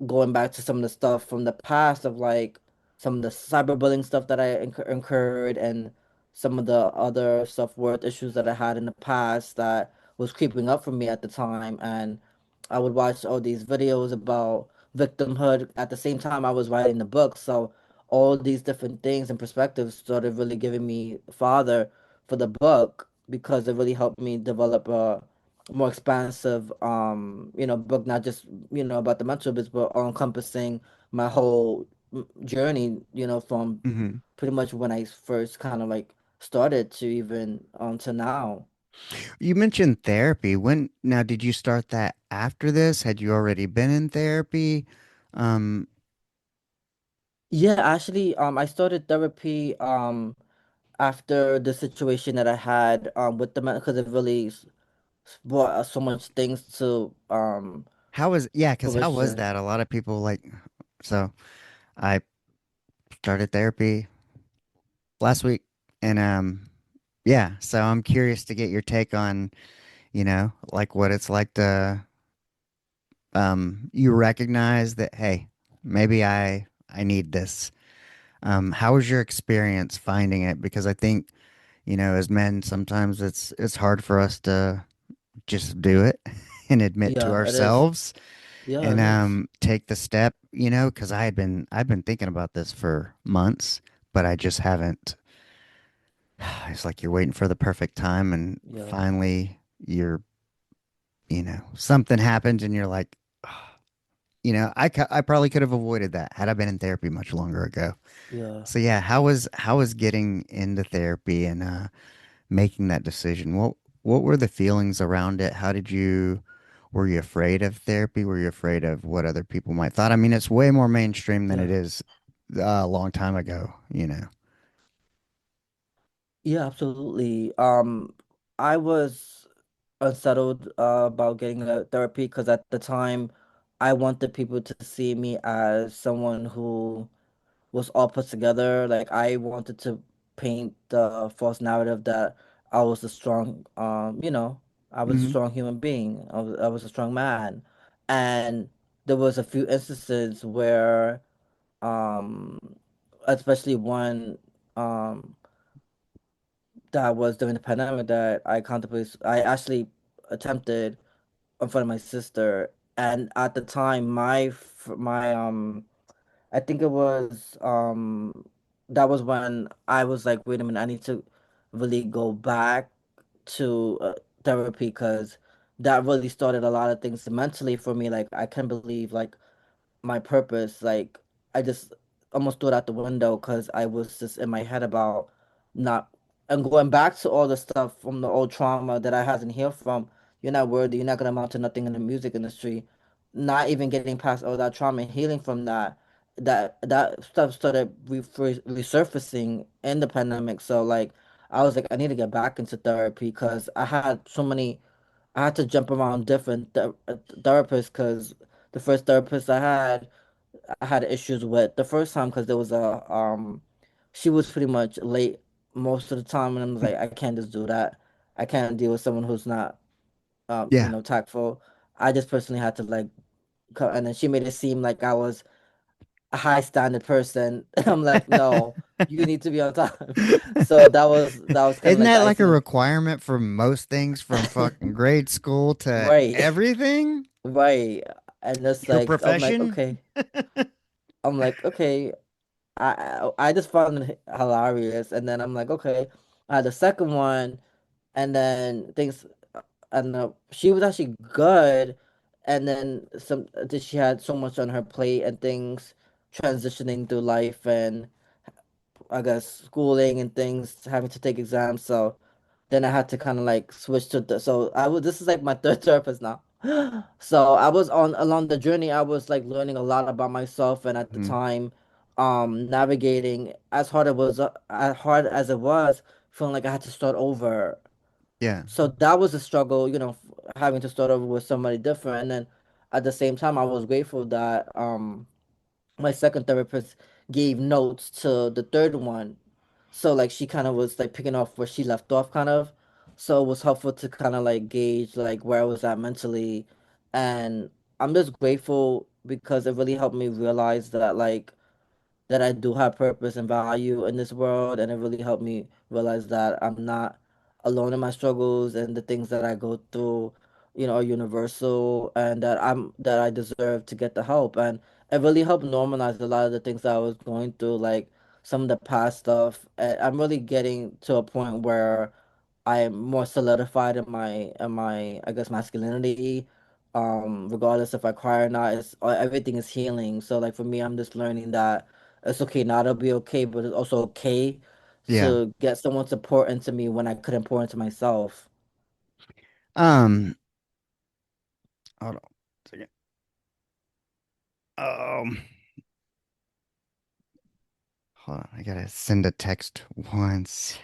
going back to some of the stuff from the past of like some of the cyberbullying stuff that I incurred, and some of the other self-worth issues that I had in the past that was creeping up for me at the time. And I would watch all these videos about victimhood at the same time I was writing the book. So all these different things and perspectives started really giving me father for the book because it really helped me develop a more expansive book, not just about the mental bits, but all encompassing my whole journey, from Hmm. pretty much when I first kind of like started to even to now. You mentioned therapy. When now did you start that after this? Had you already been in therapy? Um, Yeah, actually, I started therapy after the situation that I had with the because it really brought so much things to how was yeah, because how was fruition. that? A lot of people like so I started therapy last week and yeah, so I'm curious to get your take on, like what it's like to you recognize that, hey, maybe I need this. How was your experience finding it? Because I think, as men, sometimes it's hard for us to just do it and admit to Yeah, it is. ourselves Yeah, and it is. take the step, because I've been thinking about this for months, but I just haven't. It's like you're waiting for the perfect time, and Yeah, finally something happens, and you're like, I probably could have avoided that had I been in therapy much longer ago. yeah. So yeah, how was getting into therapy and making that decision? What were the feelings around it? Were you afraid of therapy? Were you afraid of what other people might thought? I mean, it's way more mainstream than it Yeah. is a long time ago. Yeah, absolutely. I was unsettled about getting a therapy because at the time I wanted people to see me as someone who was all put together. Like I wanted to paint the false narrative that I was a strong, I was a Hmm. strong human being. I was a strong man, and there was a few instances where, um, especially one, um, that was during the pandemic that I actually attempted in front of my sister, and at the time, I think it was that was when I was like, wait a minute, I need to really go back to therapy because that really started a lot of things mentally for me. Like I can't believe like my purpose. Like I just almost threw it out the window because I was just in my head about not and going back to all the stuff from the old trauma that I hasn't healed from. You're not worthy. You're not gonna amount to nothing in the music industry. Not even getting past all that trauma and healing from that. That stuff started resurfacing in the pandemic. So like I was like, I need to get back into therapy because I had so many. I had to jump around different therapists because the first therapist I had issues with the first time because there was she was pretty much late most of the time, and I was like, I can't just do that. I can't deal with someone who's not, Yeah. tactful. I just personally had to like, and then she made it seem like I was a high standard person. I'm like, no, you need to be on time. So that was kind of Isn't like that the like a icing on, requirement for most things from fucking grade school to right, everything? right, and it's Your like profession? I'm like, okay, I just found it hilarious, and then I'm like, okay. I had the second one, and then things, and she was actually good, and then she had so much on her plate and things transitioning through life and I guess schooling and things, having to take exams. So then I had to kind of like switch to so I was this is like my third therapist now. So I was on along the journey. I was like learning a lot about myself, and at the Hmm. time, navigating as hard as it was, feeling like I had to start over. Yeah. So that was a struggle, having to start over with somebody different. And then at the same time, I was grateful that my second therapist gave notes to the third one. So like she kind of was like picking off where she left off kind of. So it was helpful to kind of like gauge like where I was at mentally. And I'm just grateful because it really helped me realize that that I do have purpose and value in this world, and it really helped me realize that I'm not alone in my struggles and the things that I go through, are universal, and that I deserve to get the help. And it really helped normalize a lot of the things that I was going through, like some of the past stuff. And I'm really getting to a point where I am more solidified in my I guess masculinity. Regardless if I cry or not, everything is healing. So like for me, I'm just learning that it's okay not to be okay, but it's also okay Yeah. to get someone to pour into me when I couldn't pour into myself. Um, hold on a second. Um, Hold on. I gotta send a text once.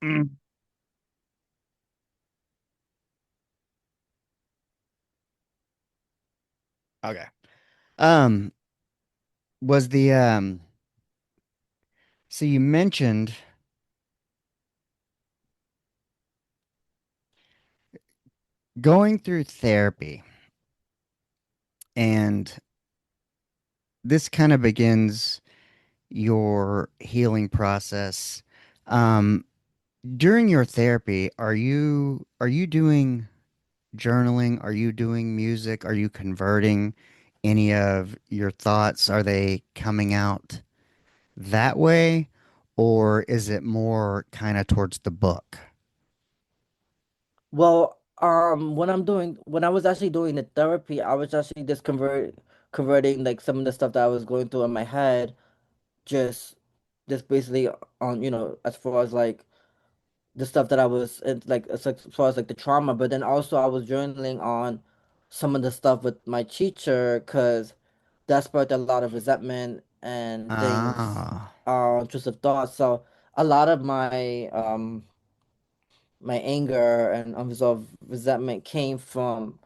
Mm. Okay. Um, was the so you mentioned going through therapy, and this kind of begins your healing process. Um, During your therapy, are you doing journaling? Are you doing music? Are you converting any of your thoughts? Are they coming out that way, or is it more kind of towards the book? Well, when I was actually doing the therapy, I was actually just converting like some of the stuff that I was going through in my head, just just basically on, as far as like the stuff that I was like as far as like the trauma, but then also I was journaling on some of the stuff with my teacher because that sparked a lot of resentment and things, Ah, intrusive thoughts. So a lot of my anger and unresolved resentment came from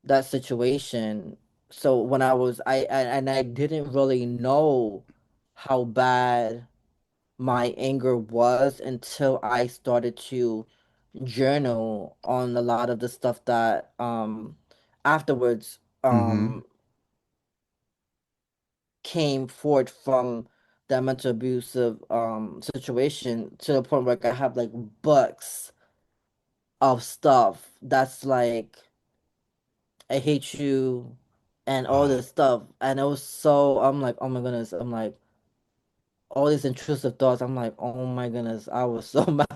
that situation. So when I didn't really know how bad my anger was until I started to journal on a lot of the stuff that afterwards mm-hmm. came forth from that mental abusive situation to the point where like, I have like books of stuff that's like I hate you and all Oh. this stuff. And it was so, I'm like, oh my goodness. I'm like, all these intrusive thoughts. I'm like, oh my goodness. I was so mad.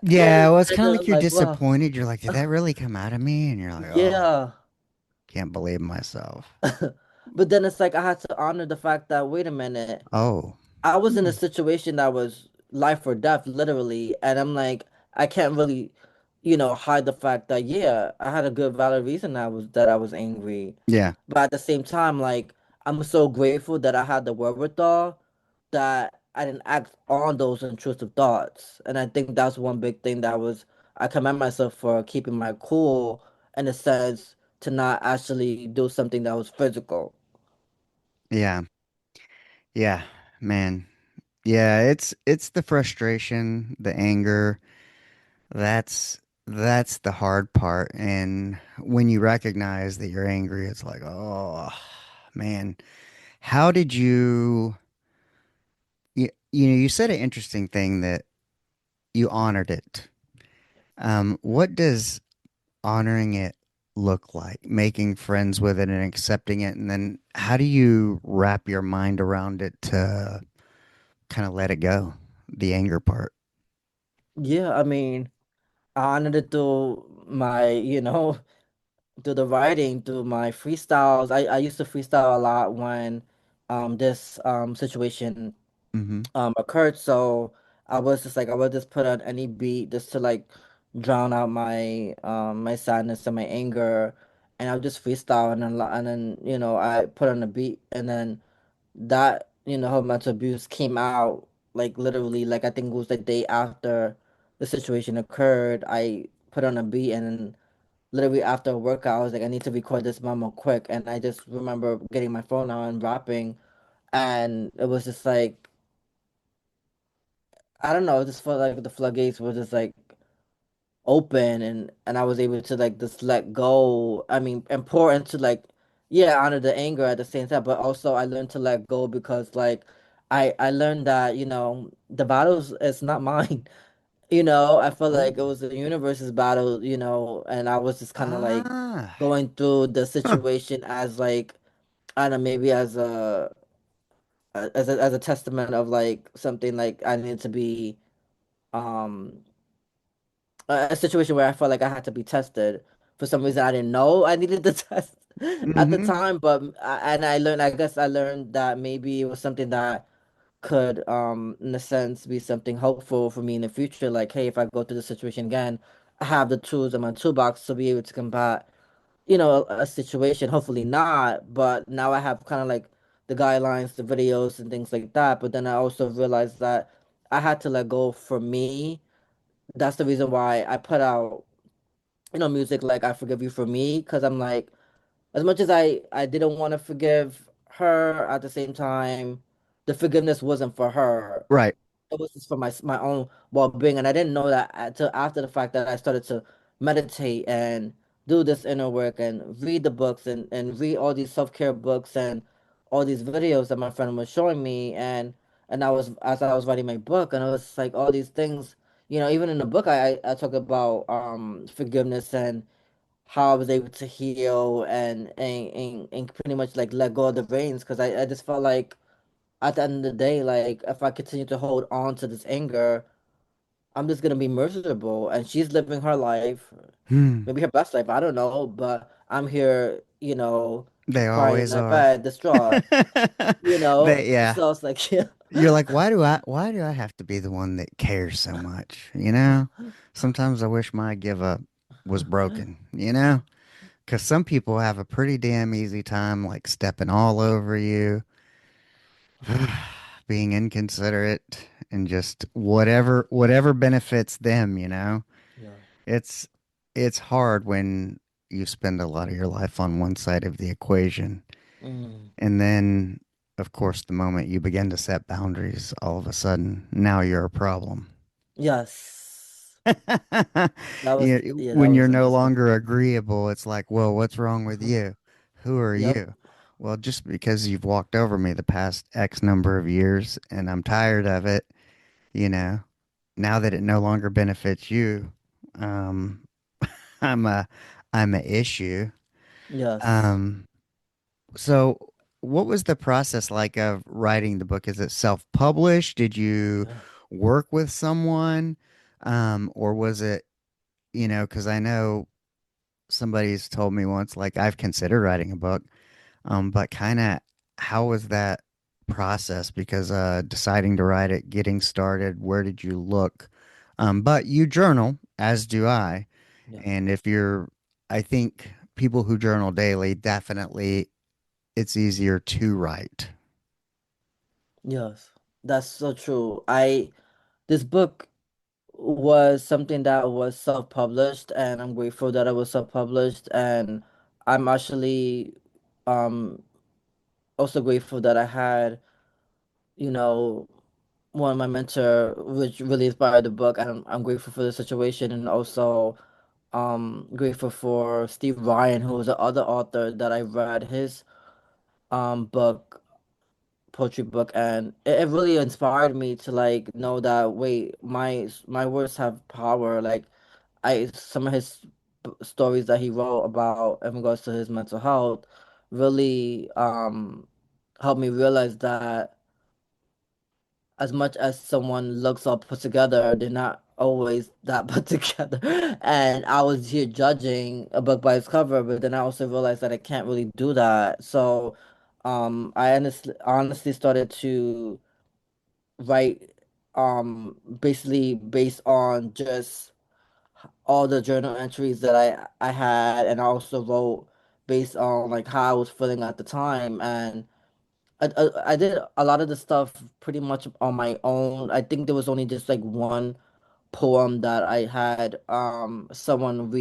Yeah, And well, it's kind of then like I'm you're like, wow. disappointed. You're like, did that really come out of me? And you're like, oh, Yeah. can't believe myself. But then it's like I had to honor the fact that, wait a minute, Oh, I was in a hmm. situation that was life or death, literally. And I'm like, I can't really, hide the fact that, yeah, I had a good valid reason that I was angry. Yeah, But at the same time, like, I'm so grateful that I had the wherewithal that I didn't act on those intrusive thoughts. And I think that's one big thing I commend myself for keeping my cool in a sense to not actually do something that was physical. yeah, yeah, man. Yeah, it's the frustration, the anger. That's the hard part. And when you recognize that you're angry, it's like, oh, man. How did you said an interesting thing that you honored it. What does honoring it look like? Making friends with it and accepting it, and then how do you wrap your mind around it to kind of let it go, the anger part? Yeah, I mean, I honored it through my, through the writing, through my freestyles. I used to freestyle a lot when this situation Mm-hmm. occurred. So I would just put on any beat just to like drown out my sadness and my anger, and I would just freestyle and then I put on a beat, and then that her mental abuse came out like literally like I think it was the day after the situation occurred. I put on a beat, and then literally after a workout I was like, I need to record this memo quick, and I just remember getting my phone out and rapping, and it was just like, I don't know, it just felt like the floodgates were just like open, and I was able to like just let go. I mean, and pour into like, yeah, honor the anger at the same time, but also I learned to let go because like I learned that, the battles is not mine. I felt Oh. like it was the universe's battle, and I was just kind of like Ah. going through the Huh. situation as like, I don't know, maybe as a testament of like something like I needed to be um a situation where I felt like I had to be tested. For some reason, I didn't know I needed the test at the Mm-hmm. time, but and I learned. I guess I learned that maybe it was something that could, in a sense, be something hopeful for me in the future. Like, hey, if I go through the situation again, I have the tools in my toolbox to be able to combat, a situation. Hopefully not, but now I have kind of like the guidelines, the videos, and things like that. But then I also realized that I had to let go for me. That's the reason why I put out, music like I Forgive You for Me, because I'm like, as much as I didn't want to forgive her, at the same time, the forgiveness wasn't for her. Right. It was just for my own well-being, and I didn't know that until after the fact that I started to meditate and do this inner work and read the books and read all these self-care books and all these videos that my friend was showing me and I was as I was writing my book and it was like all these things, even in the book I talk about forgiveness and how I was able to heal and pretty much like let go of the reins because I just felt like at the end of the day, like if I continue to hold on to this anger, I'm just gonna be miserable. And she's living her life, Hmm. maybe her best life, I don't know, but I'm here, They crying in always my are. bed, distraught, Yeah. So it's like, yeah, You're like, why do I have to be the one that cares so much? You know? Sometimes I wish my give up was broken, you know? Because some people have a pretty damn easy time like stepping all over you, being inconsiderate, and just whatever benefits them, you know? yeah, It's it's hard when you spend a lot of your life on one side of the equation. mm, And then, of course, the moment you begin to set boundaries, all of a sudden, now you're a problem. yes, that When you're was no interesting. longer agreeable, it's like, well, what's wrong with you? Who are Yep, you? Well, just because you've walked over me the past X number of years and I'm tired of it, you know, now that it no longer benefits you, um, I'm a, I'm a issue. yes, Um, So, what was the process like of writing the book? Is it self-published? Did you yeah, work with someone? Or was it, because I know somebody's told me once, like, I've considered writing a book, but kind of how was that process? Because deciding to write it, getting started, where did you look? But you journal, as do I. yeah, And I think people who journal daily definitely it's easier to write. yes. That's so true. This book was something that was self-published and I'm grateful that it was self-published and I'm actually um also grateful that I had, you know, one of my mentor which really inspired the book and I'm grateful for the situation and also grateful for Steve Ryan who was the other author that I read his book poetry book and it really inspired me to like know that wait my words have power like I some of his stories that he wrote about in regards to his mental health really helped me realize that as much as someone looks all put together, they're not always that put together. And I was here judging a book by its cover, but then I also realized that I can't really do that. So I honestly started to write basically based on just all the journal entries that I had, and I also wrote based on like how I was feeling at the time, and I did a lot of the stuff pretty much on my own. I think there was only just like one poem that I had someone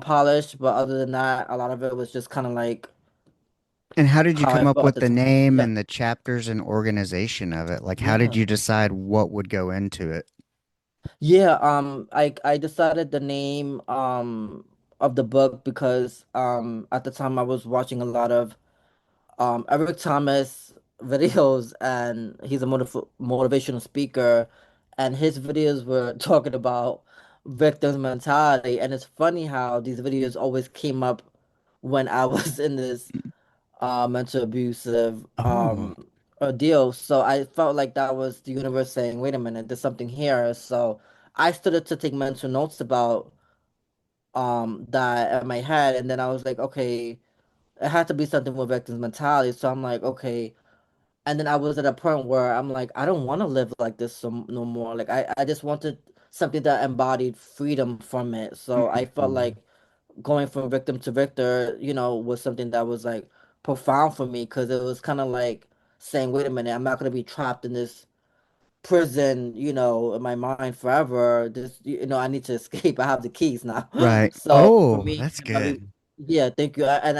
polished, but other than that, a lot of it was just kind of like And how did you how I come up felt at with the the time. name Yeah, and the chapters and organization of it? Like, how did yeah. you decide what would go into it? Yeah, I decided the name of the book because at the time I was watching a lot of Eric Thomas videos and he's a motivational speaker and his videos were talking about victim mentality and it's funny how these videos always came up when I was in this mental abusive Oh. ordeal. So I felt like that was the universe saying, wait a minute, there's something here. So I started to take mental notes about that in my head and then I was like, okay, it had to be something with victim's mentality. So I'm like, okay. And then I was at a point where I'm like, I don't want to live like this no more. Like I just wanted something that embodied freedom from it. So I felt Mm. like going from victim to victor, was something that was like profound for me because it was kind of like saying, wait a minute, I'm not going to be trapped in this prison, in my mind forever. This, I need to escape. I have the keys now. Right. So for Oh, me, that's good. yeah, thank you. And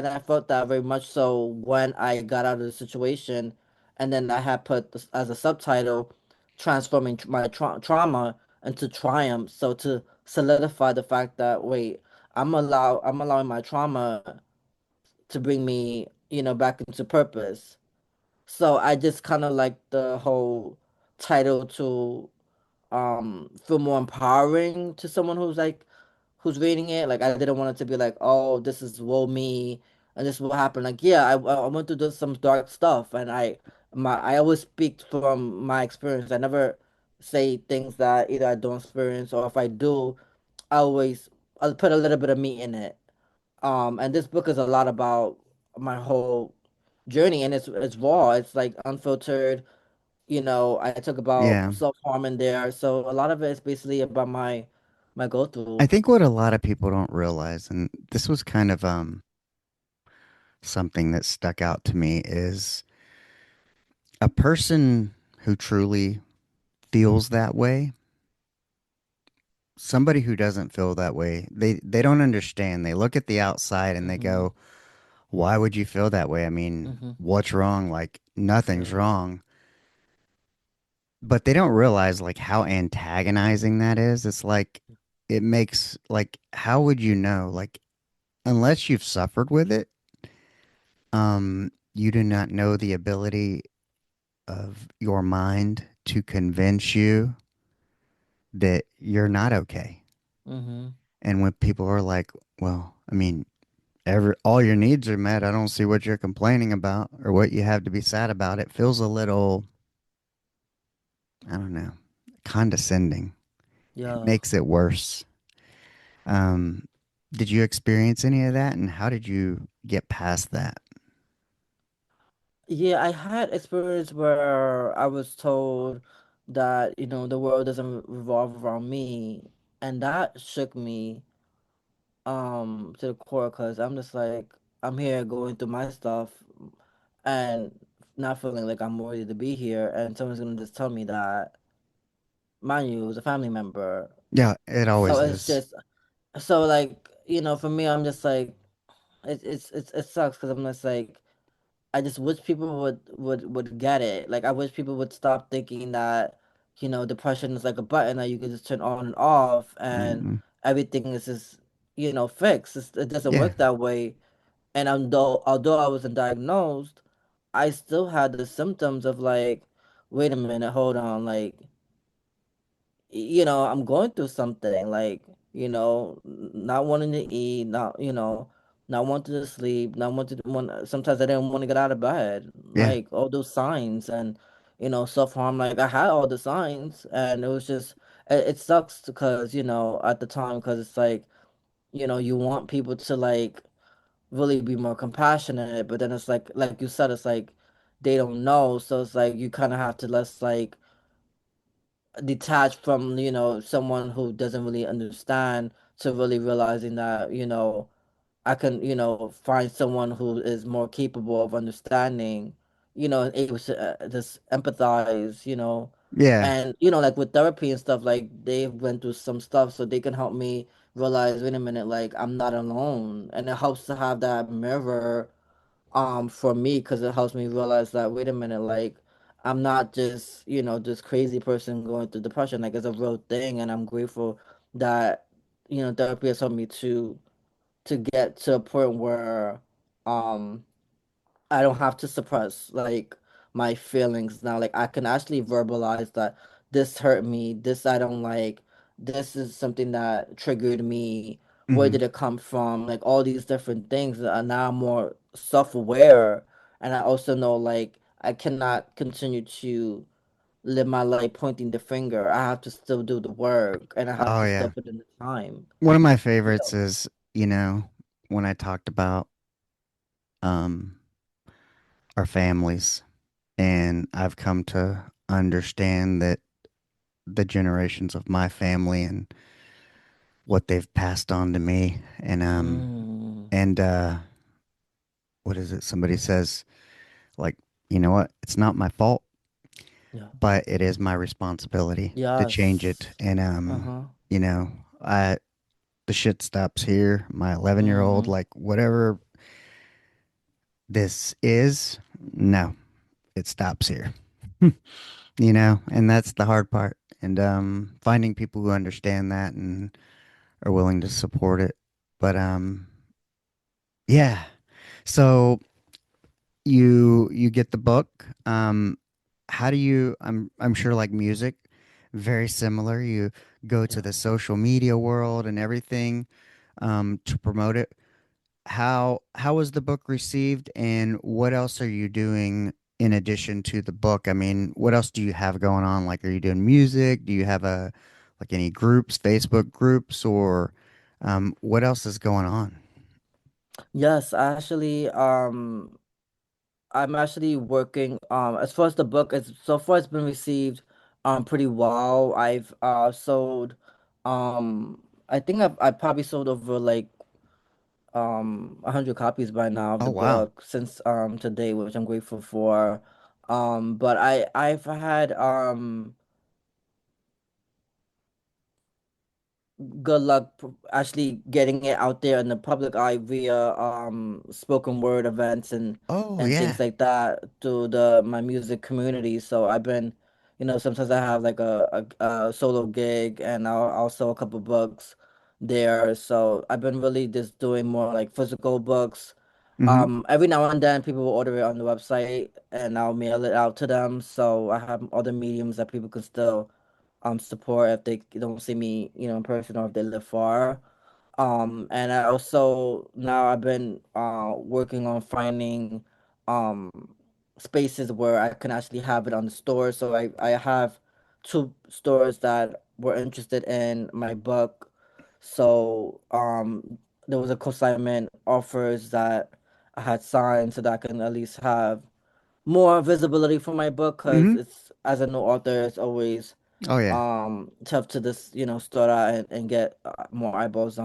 I felt that very much so when I got out of the situation, and then I had put as a subtitle, transforming my trauma into triumph. So to solidify the fact that wait, I'm allowing my trauma to bring me, back into purpose. So I just kind of like the whole title to feel more empowering to someone who's reading it. Like I didn't want it to be like, oh, this is woe me and this will happen. Like yeah, I went through some dark stuff, and I always speak from my experience. I never say things that either I don't experience, or if I do, I always I'll put a little bit of me in it. And this book is a lot about my whole journey, and it's raw. It's like unfiltered. I talk about Yeah. self-harm in there. So a lot of it is basically about my go I through. think what a lot of people don't realize, and this was kind of something that stuck out to me, is a person who truly feels that way, somebody who doesn't feel that way, they don't understand. They look at the outside and they Mhm. go, "Why would you feel that way? I mean, Mhm. what's wrong? Like nothing's Yeah. wrong." But they don't realize like how antagonizing that is. It's like it makes like how would you know? Like unless you've suffered with it, you do not know the ability of your mind to convince you that you're not okay. Mhm. And when people are like, well, I mean, all your needs are met. I don't see what you're complaining about or what you have to be sad about. It feels a little, I don't know, condescending. It Yeah. makes it worse. Um, did you experience any of that, and how did you get past that? Yeah, I had experience where I was told that, the world doesn't revolve around me, and that shook me to the core because I'm just like I'm here going through my stuff and not feeling like I'm worthy to be here, and someone's gonna just tell me that, mind you, it was a family member. Yeah, it So always it's is. just so like, for me, I'm just like it sucks because I'm just like I just wish people would get it. Like I wish people would stop thinking that, depression is like a button that you can just turn on and off and Mm-mm. everything is just, fixed. It doesn't Yeah, work that way. And although I wasn't diagnosed, I still had the symptoms of like, wait a minute, hold on, like, I'm going through something, like, not wanting to eat, not wanting to sleep, not wanting to sometimes I didn't want to get out of bed, yeah, like all those signs, and self-harm, like I had all the signs, and it was just it sucks because, at the time, because it's like, you want people to like really be more compassionate, but then it's like you said, it's like they don't know, so it's like you kind of have to less like detached from someone who doesn't really understand to really realizing that I can find someone who is more capable of understanding, and able to just empathize, yeah, and like with therapy and stuff, like they went through some stuff, so they can help me realize, wait a minute, like I'm not alone, and it helps to have that mirror for me, because it helps me realize that, wait a minute, like I'm not just this crazy person going through depression, like it's a real thing, and I'm grateful that therapy has helped me to get to a point where um I don't have to suppress like my feelings now. Like I can actually verbalize that this hurt me, this I don't like, this is something that triggered me. Where hmm did it come from? Like all these different things. And now I'm more self-aware, and I also know like I cannot continue to live my life pointing the finger. I have to still do the work, and I have oh to still yeah. put in the time. One of my You favorites know. is, when I talked about um our families, and I've come to understand that the generations of my family and what they've passed on to me, Mm, and what is it? Somebody says like, you know what? It's not my fault, yeah. but it is my responsibility to change it. Yes. And Uh-huh. you know, I the shit stops here. My 11-year-old, Mm-hmm. like whatever this is, no, it stops here. And that's the hard part. And finding people who understand that and are willing to support it. But yeah. So you get the book. How do you I'm sure like music, very similar. You go to Yeah. the social media world and everything to promote it. How was the book received, and what else are you doing in addition to the book? I mean, what else do you have going on? Like, are you doing music? Do you have a like any groups, Facebook groups, or what else is going on? Yes, actually, I'm actually working as far as the book is so far it's been received pretty well. I've sold I think I probably sold over like 100 copies by now of Oh the wow. book since today, which I'm grateful for. But I've had good luck actually getting it out there in the public eye via spoken word events Oh and yeah. things like that to the my music community. So I've been, sometimes I have like a solo gig and I'll sell a couple books there. So I've been really just doing more like physical books. Mm-hmm. Every now and then people will order it on the website and I'll mail it out to them. So I have other mediums that people can still support if they don't see me, in person or if they live far. And I also now I've been working on finding um spaces where I can actually have it on the store. So I have two stores that were interested in my book. So there was a consignment offers that I had signed so that I can at least have more visibility for my book because Mm-hmm. it's as a new author it's always Oh yeah. tough to just start out and get more eyeballs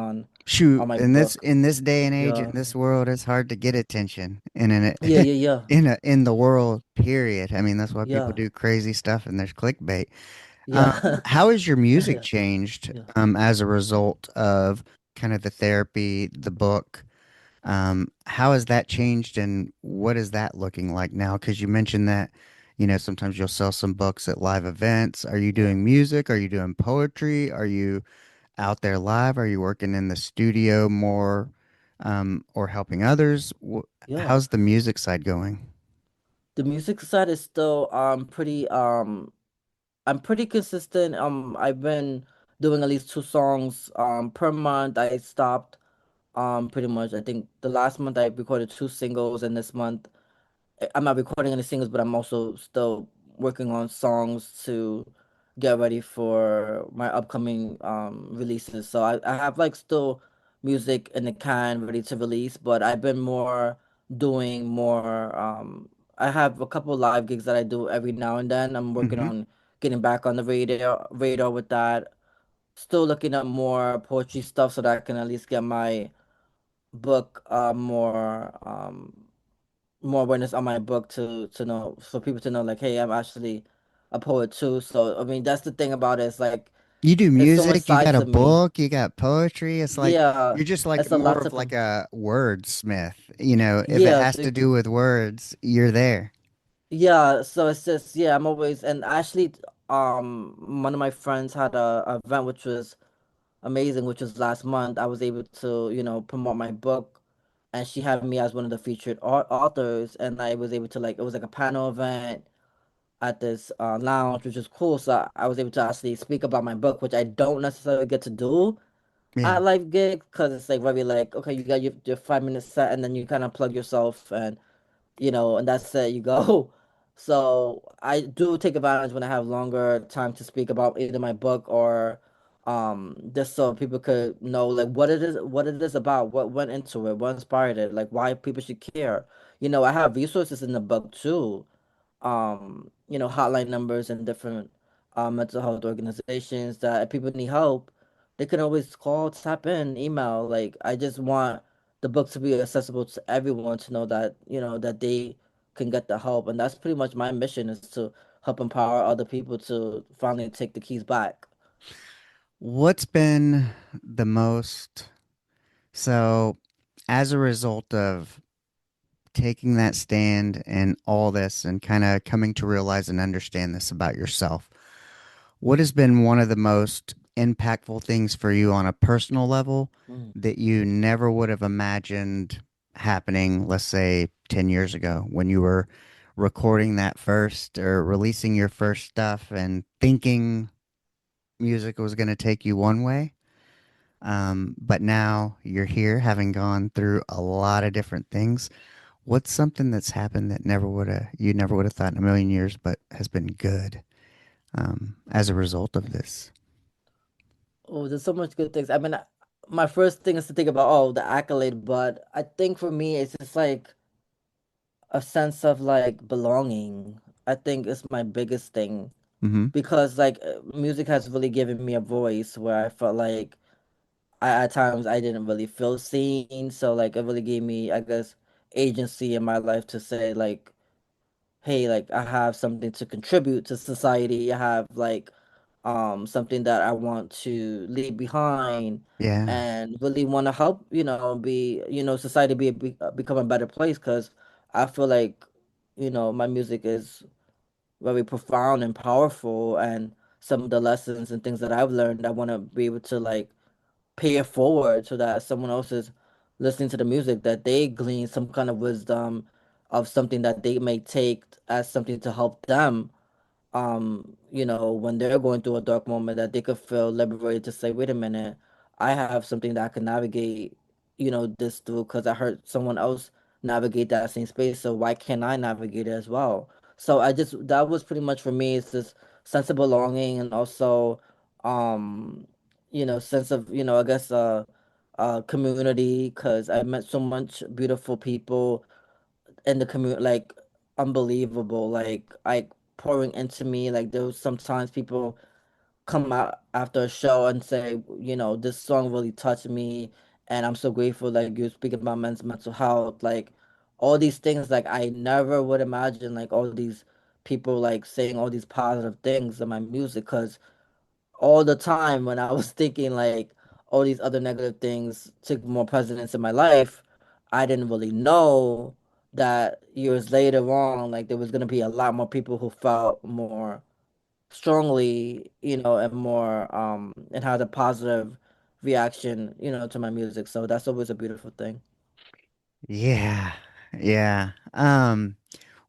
Shoot, on my in this book. in this day and age in Yeah, this world, it's hard to get attention and in yeah, it yeah, yeah, in the world, period. I mean, that's why people yeah, do crazy stuff and there's clickbait. yeah, How has your music yeah, changed yeah, as a result of kind of the therapy, the book? How has that changed and what is that looking like now? Because you mentioned that, sometimes you'll sell some books at live events. Are you yeah, doing music? Are you doing poetry? Are you out there live? Are you working in the studio more, or helping others? yeah. How's the music side going? The music side is still pretty I'm pretty consistent. I've been doing at least two songs per month. I stopped pretty much. I think the last month I recorded two singles, and this month I'm not recording any singles, but I'm also still working on songs to get ready for my upcoming releases. So I have like still music in the can ready to release, but I've been more doing more I have a couple live gigs that I do every now and then. I'm working Hmm. on getting back on the radar with that. Still looking at more poetry stuff so that I can at least get my book more awareness on my book to know for people to know like hey I'm actually a poet too. So I mean that's the thing about it. It's like You do it's so much music, you got sides a to me. book, you got poetry. It's like Yeah, you're just like it's a more lot of to like a wordsmith. If it yeah, has to do with words, you're there. yeah. So it's just yeah, I'm always and actually one of my friends had a event which was amazing, which was last month. I was able to, promote my book and she had me as one of the featured authors and I was able to like it was like a panel event at this lounge, which is cool. So I was able to actually speak about my book, which I don't necessarily get to do Yeah. at live gigs because it's like very like okay, you got your 5 minute set, and then you kind of plug yourself, and and that's it. You go. So I do take advantage when I have longer time to speak about either my book or just so people could know like what it is about, what went into it, what inspired it, like why people should care. I have resources in the book too, hotline numbers and different mental health organizations that if people need help, they can always call, tap in, email. Like I just want the book to be accessible to everyone to know that, that they can get the help. And that's pretty much my mission is to help empower other people to finally take the keys back. What's been the most so as a result of taking that stand and all this and kind of coming to realize and understand this about yourself, what has been one of the most impactful things for you on a personal level Mm. that you never would have imagined happening, let's say 10 years ago when you were recording that first or releasing your first stuff and thinking music was going to take you one way? But now you're here having gone through a lot of different things. What's something that's happened that you never would have thought in a million years, but has been good as a result of this? Oh, there's so much good things. I mean, my first thing is to think about, oh, the accolade, but I think for me, it's just like a sense of like belonging. I think is my biggest thing Mm-hmm. because like music has really given me a voice where I felt like at times I didn't really feel seen. So like it really gave me, I guess, agency in my life to say like, hey, like I have something to contribute to society. I have like something that I want to leave behind Yeah. and really want to help, be, society become a better place because I feel like, my music is very profound and powerful and some of the lessons and things that I've learned, I want to be able to like pay it forward so that someone else is listening to the music that they glean some kind of wisdom of something that they may take as something to help them when they're going through a dark moment that they could feel liberated to say, wait a minute, I have something that I can navigate, this through because I heard someone else navigate that same space. So why can't I navigate it as well? So that was pretty much for me. It's this sense of belonging and also, um, sense of, I guess, community because I met so much beautiful people in the community, like unbelievable, like pouring into me. Like there was sometimes people come out after a show and say, this song really touched me, and I'm so grateful. Like you're speaking about mental health, like all these things. Like I never would imagine like all these people like saying all these positive things in my music because all the time when I was thinking like all these other negative things took more precedence in my life, I didn't really know that years later on, like there was gonna be a lot more people who felt more strongly, and more and had a positive reaction, to my music. So that's always a beautiful thing. Yeah. Yeah.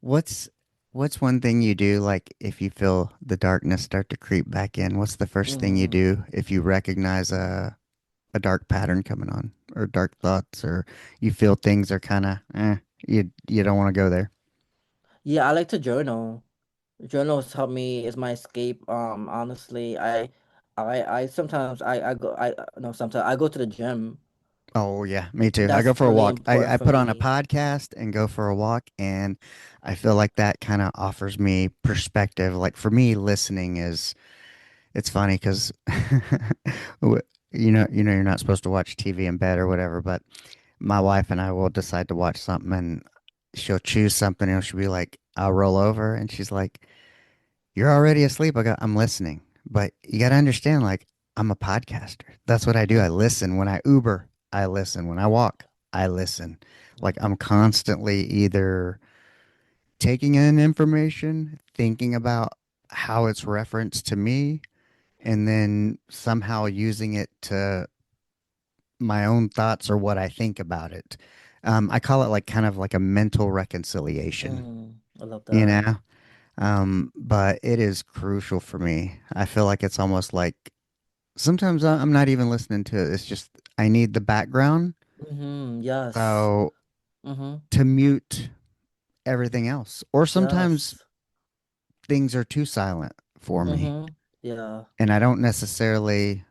What's what's one thing you do like if you feel the darkness start to creep back in? What's the first thing you Mm. do if you recognize a dark pattern coming on or dark thoughts or you feel things are kind of you don't want to go there? Yeah, I like to journal. Journals help me. Is my escape. Honestly, I sometimes I go I no sometimes I go to the gym. Oh yeah, me too. I go That's for a really walk. important I for put on a me. podcast and go for a walk, and I feel like that kind of offers me perspective. Like for me, listening is it's funny because you're not supposed to watch TV in bed or whatever, but my wife and I will decide to watch something, and she'll choose something, and she'll be like, "I'll roll over," and she's like, "You're already asleep." I go, "I'm listening," but you got to understand, like, I'm a podcaster. That's what I do. I Mm-hmm. listen when I Uber. I listen when I walk. I listen. Like I'm constantly either taking in information, thinking about how it's referenced to me, and then somehow using it to my own thoughts or what I think about it. I call it like kind of like a mental reconciliation, I love you that. know? But it is crucial for me. I feel like it's almost like sometimes I'm not even listening to it. It's just I need the background. Yes. So Mm-hmm. to mute everything else. Or sometimes Yes. things are too silent for me. Mm-hmm. Yeah. And I don't necessarily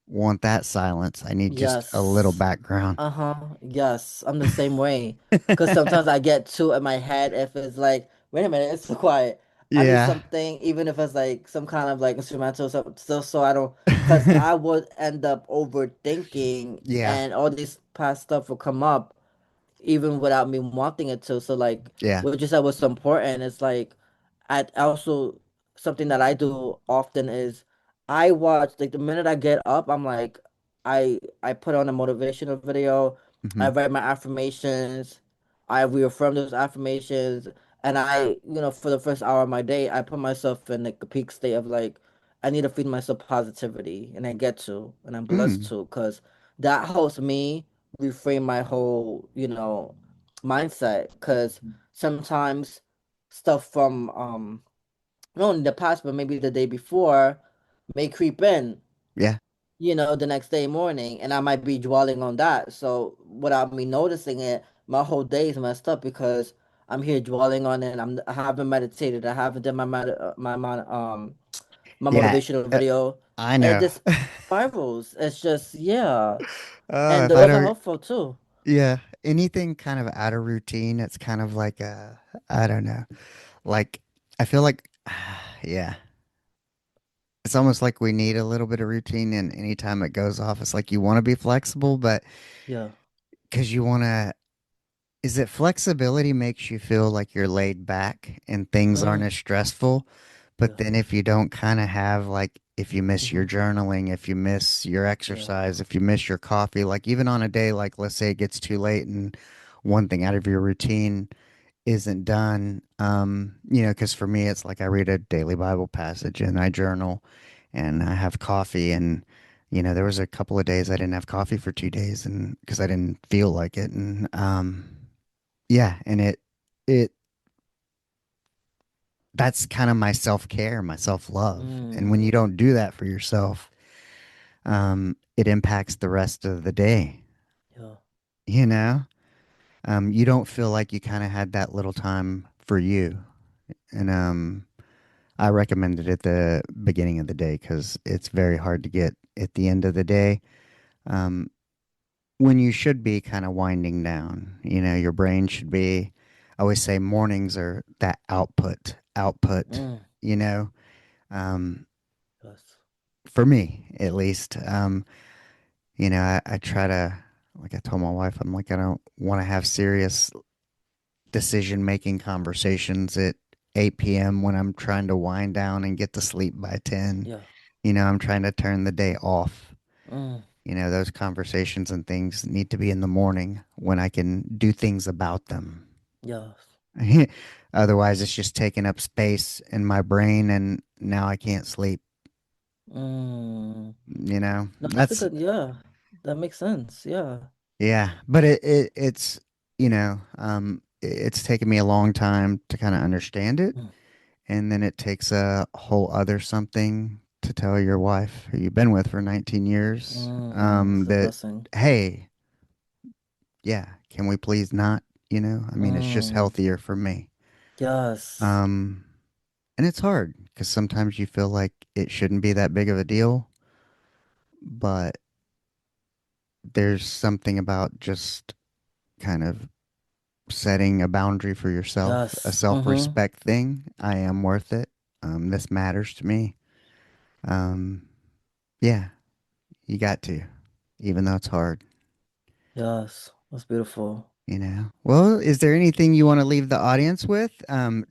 want that silence. I need just a little Yes. background. Uh-huh. Yes. I'm the same way. Because sometimes I get too in my head if it's like, wait a minute, it's so quiet. I need Yeah. something, even if it's like some kind of like instrumental stuff, still so I don't, because I would end up overthinking Yeah. and all this past stuff will come up even without me wanting it to. So like Yeah. what you said was so important. It's like I also something that I do often is I watch like the minute I get up, I'm like I put on a motivational video, Hmm. I write my affirmations, I reaffirm those affirmations, and I, for the first hour of my day, I put myself in like a peak state of like I need to feed myself positivity, and I get to, and I'm blessed Mm, to, because that helps me reframe my whole, mindset. Because sometimes stuff from not only the past, but maybe the day before may creep in, yeah. the next day morning, and I might be dwelling on that. So without me noticing it, my whole day is messed up because I'm here dwelling on it. I haven't meditated. I haven't done my Yeah. motivational uh, video. I And it know. just spirals. It's just, yeah. Oh, And if I those are don't, helpful too. yeah, anything kind of out of routine, it's kind of like I don't know. Like I feel like yeah, it's almost like we need a little bit of routine and anytime it goes off, it's like you want to be flexible, but Yeah. because you want to, is it flexibility makes you feel like you're laid back and things aren't Mm, as stressful? But yeah. then if you don't kind of have like, if you miss Hmm. your journaling, if you miss your Yeah. exercise, if you miss your coffee, like even on a day like let's say it gets too late and one thing out of your routine isn't done, because for me it's like I read a daily Bible passage and I journal and I have coffee and there was a couple of days I didn't have coffee for 2 days and because I didn't feel like it and yeah, and it that's kind of my self-care, my self-love. And when you Mm, don't do that for yourself, it impacts the rest of the day, yeah. you know? You don't feel like you kind of had that little time for you. And I recommend it at the beginning of the day because it's very hard to get at the end of the day. Um, when you should be kind of winding down, your brain should be, I always say mornings are that output, Mm, you know? Um, yes. for me at least. I try to, like I told my wife, I'm like, I don't want to have serious decision making conversations at 8 p.m. when I'm trying to wind down and get to sleep by 10. Yeah. I'm trying to turn the day off. Mm, Those conversations and things need to be in the morning when I can do things about them. yes. Otherwise, it's just taking up space in my brain and now I can't sleep. Mm. No, that's a That's, good, yeah. That makes sense. Yeah. yeah, but it's taken me a long time to kind of understand it. Mm, And then it takes a whole other something to tell your wife who you've been with for 19 years, it's a that, blessing. hey, yeah, can we please not? I mean, it's just Mm, healthier for me. yes. Um, and it's hard because sometimes you feel like it shouldn't be that big of a deal, but there's something about just kind of setting a boundary for yourself, a Yes. Mm-hmm. self-respect thing. I am worth it. This matters to me. Um, yeah, you got to, even though it's hard, Yes. That's beautiful. Well, is there anything you want to leave the audience with?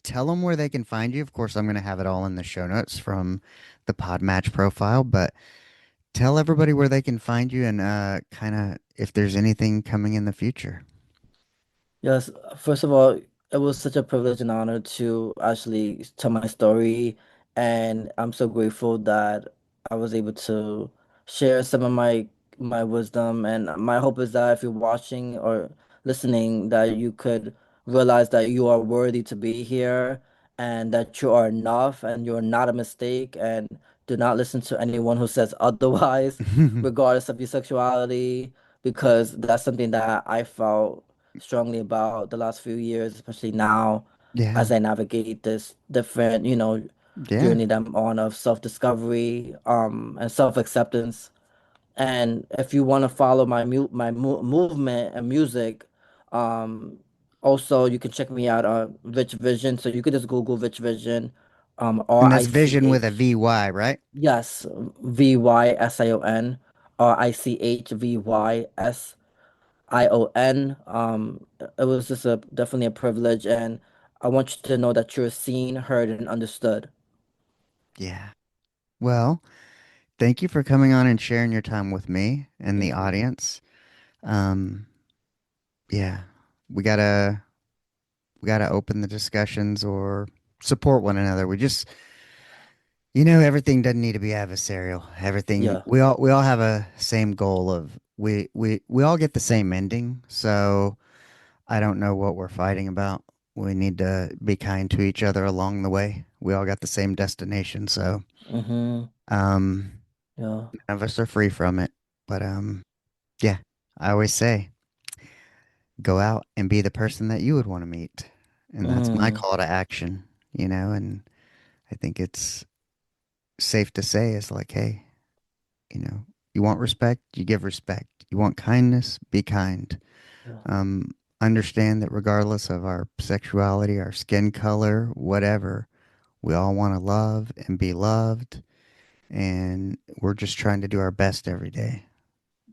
Tell them where they can find you. Of course, I'm going to have it all in the show notes from the Podmatch profile, but tell everybody where they can find you and kind of if there's anything coming in the future. Yes, first of all, it was such a privilege and honor to actually tell my story, and I'm so grateful that I was able to share some of my wisdom. And my hope is that if you're watching or listening, that you could realize that you are worthy to be here, and that you are enough, and you're not a mistake, and do not listen to anyone who says otherwise, regardless of your sexuality, because that's something that I felt strongly about the last few years, especially now Yeah, as I navigate this different, yeah. journey that I'm on of self-discovery, and self-acceptance. And if you want to follow my movement and music, um, also you can check me out on Rich Vision. So you could just Google Rich Vision, And R I that's C Vision with a H. VY, right? Yes, Vysion, RICHVYSION. It was just a definitely a privilege, and I want you to know that you're seen, heard, and understood. Yeah. Well, thank you for coming on and sharing your time with me and the Thank you. audience. Um, yeah, we gotta open the discussions or support one another. We just Everything doesn't need to be adversarial. Everything Yeah. we all have a same goal of we all get the same ending. So I don't know what we're fighting about. We need to be kind to each other along the way. We all got the same destination, so Mm-hmm. um Yeah. none of us are free from it. But yeah, I always say go out and be the person that you would want to meet. And that's my Mm. call to action, and I think it's safe to say is like, hey, you know, you want respect, you give respect. You want kindness, be kind. Yeah. Um, Understand that regardless of our sexuality, our skin color, whatever, we all want to love and be loved. And we're just trying to do our best every day.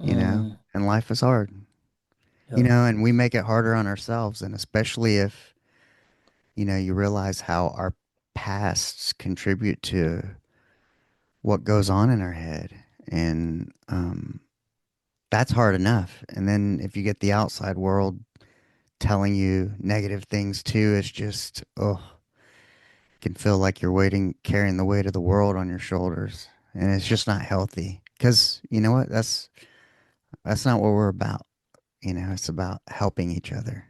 Mm. And life is hard, Yeah. and we make it harder on ourselves. And especially if you realize how our pasts contribute to what goes on in our head. And that's hard enough. And then if you get the outside world telling you negative things too, it's just, oh, can feel like you're carrying the weight of the world on your shoulders. And it's just not healthy. Because you know what? That's not what we're about. It's about helping each other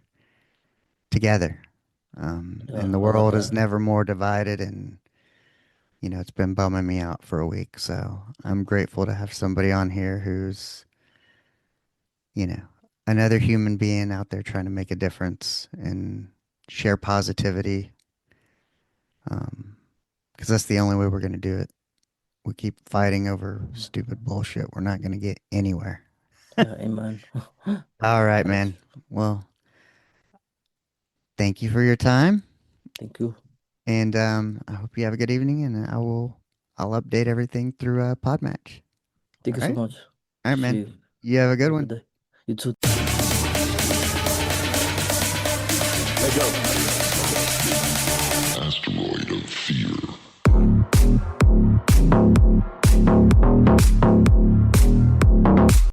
together. Yeah. And the I love world is that. never more divided. And it's been bumming me out for a week. So I'm grateful to have somebody on here who's, you know, another human being out there trying to make a difference and share positivity. Because that's the only way we're going to do it. We keep fighting over stupid bullshit. We're not going to get anywhere. Yeah. Amen. All right, Yes. man. Well, thank you for your time. Thank you. And I hope you have a good evening. And I'll update everything through Podmatch. Thank All you so right. much. All right, man. See you. You have a good Have a good one. day. You too. Asteroid of fear.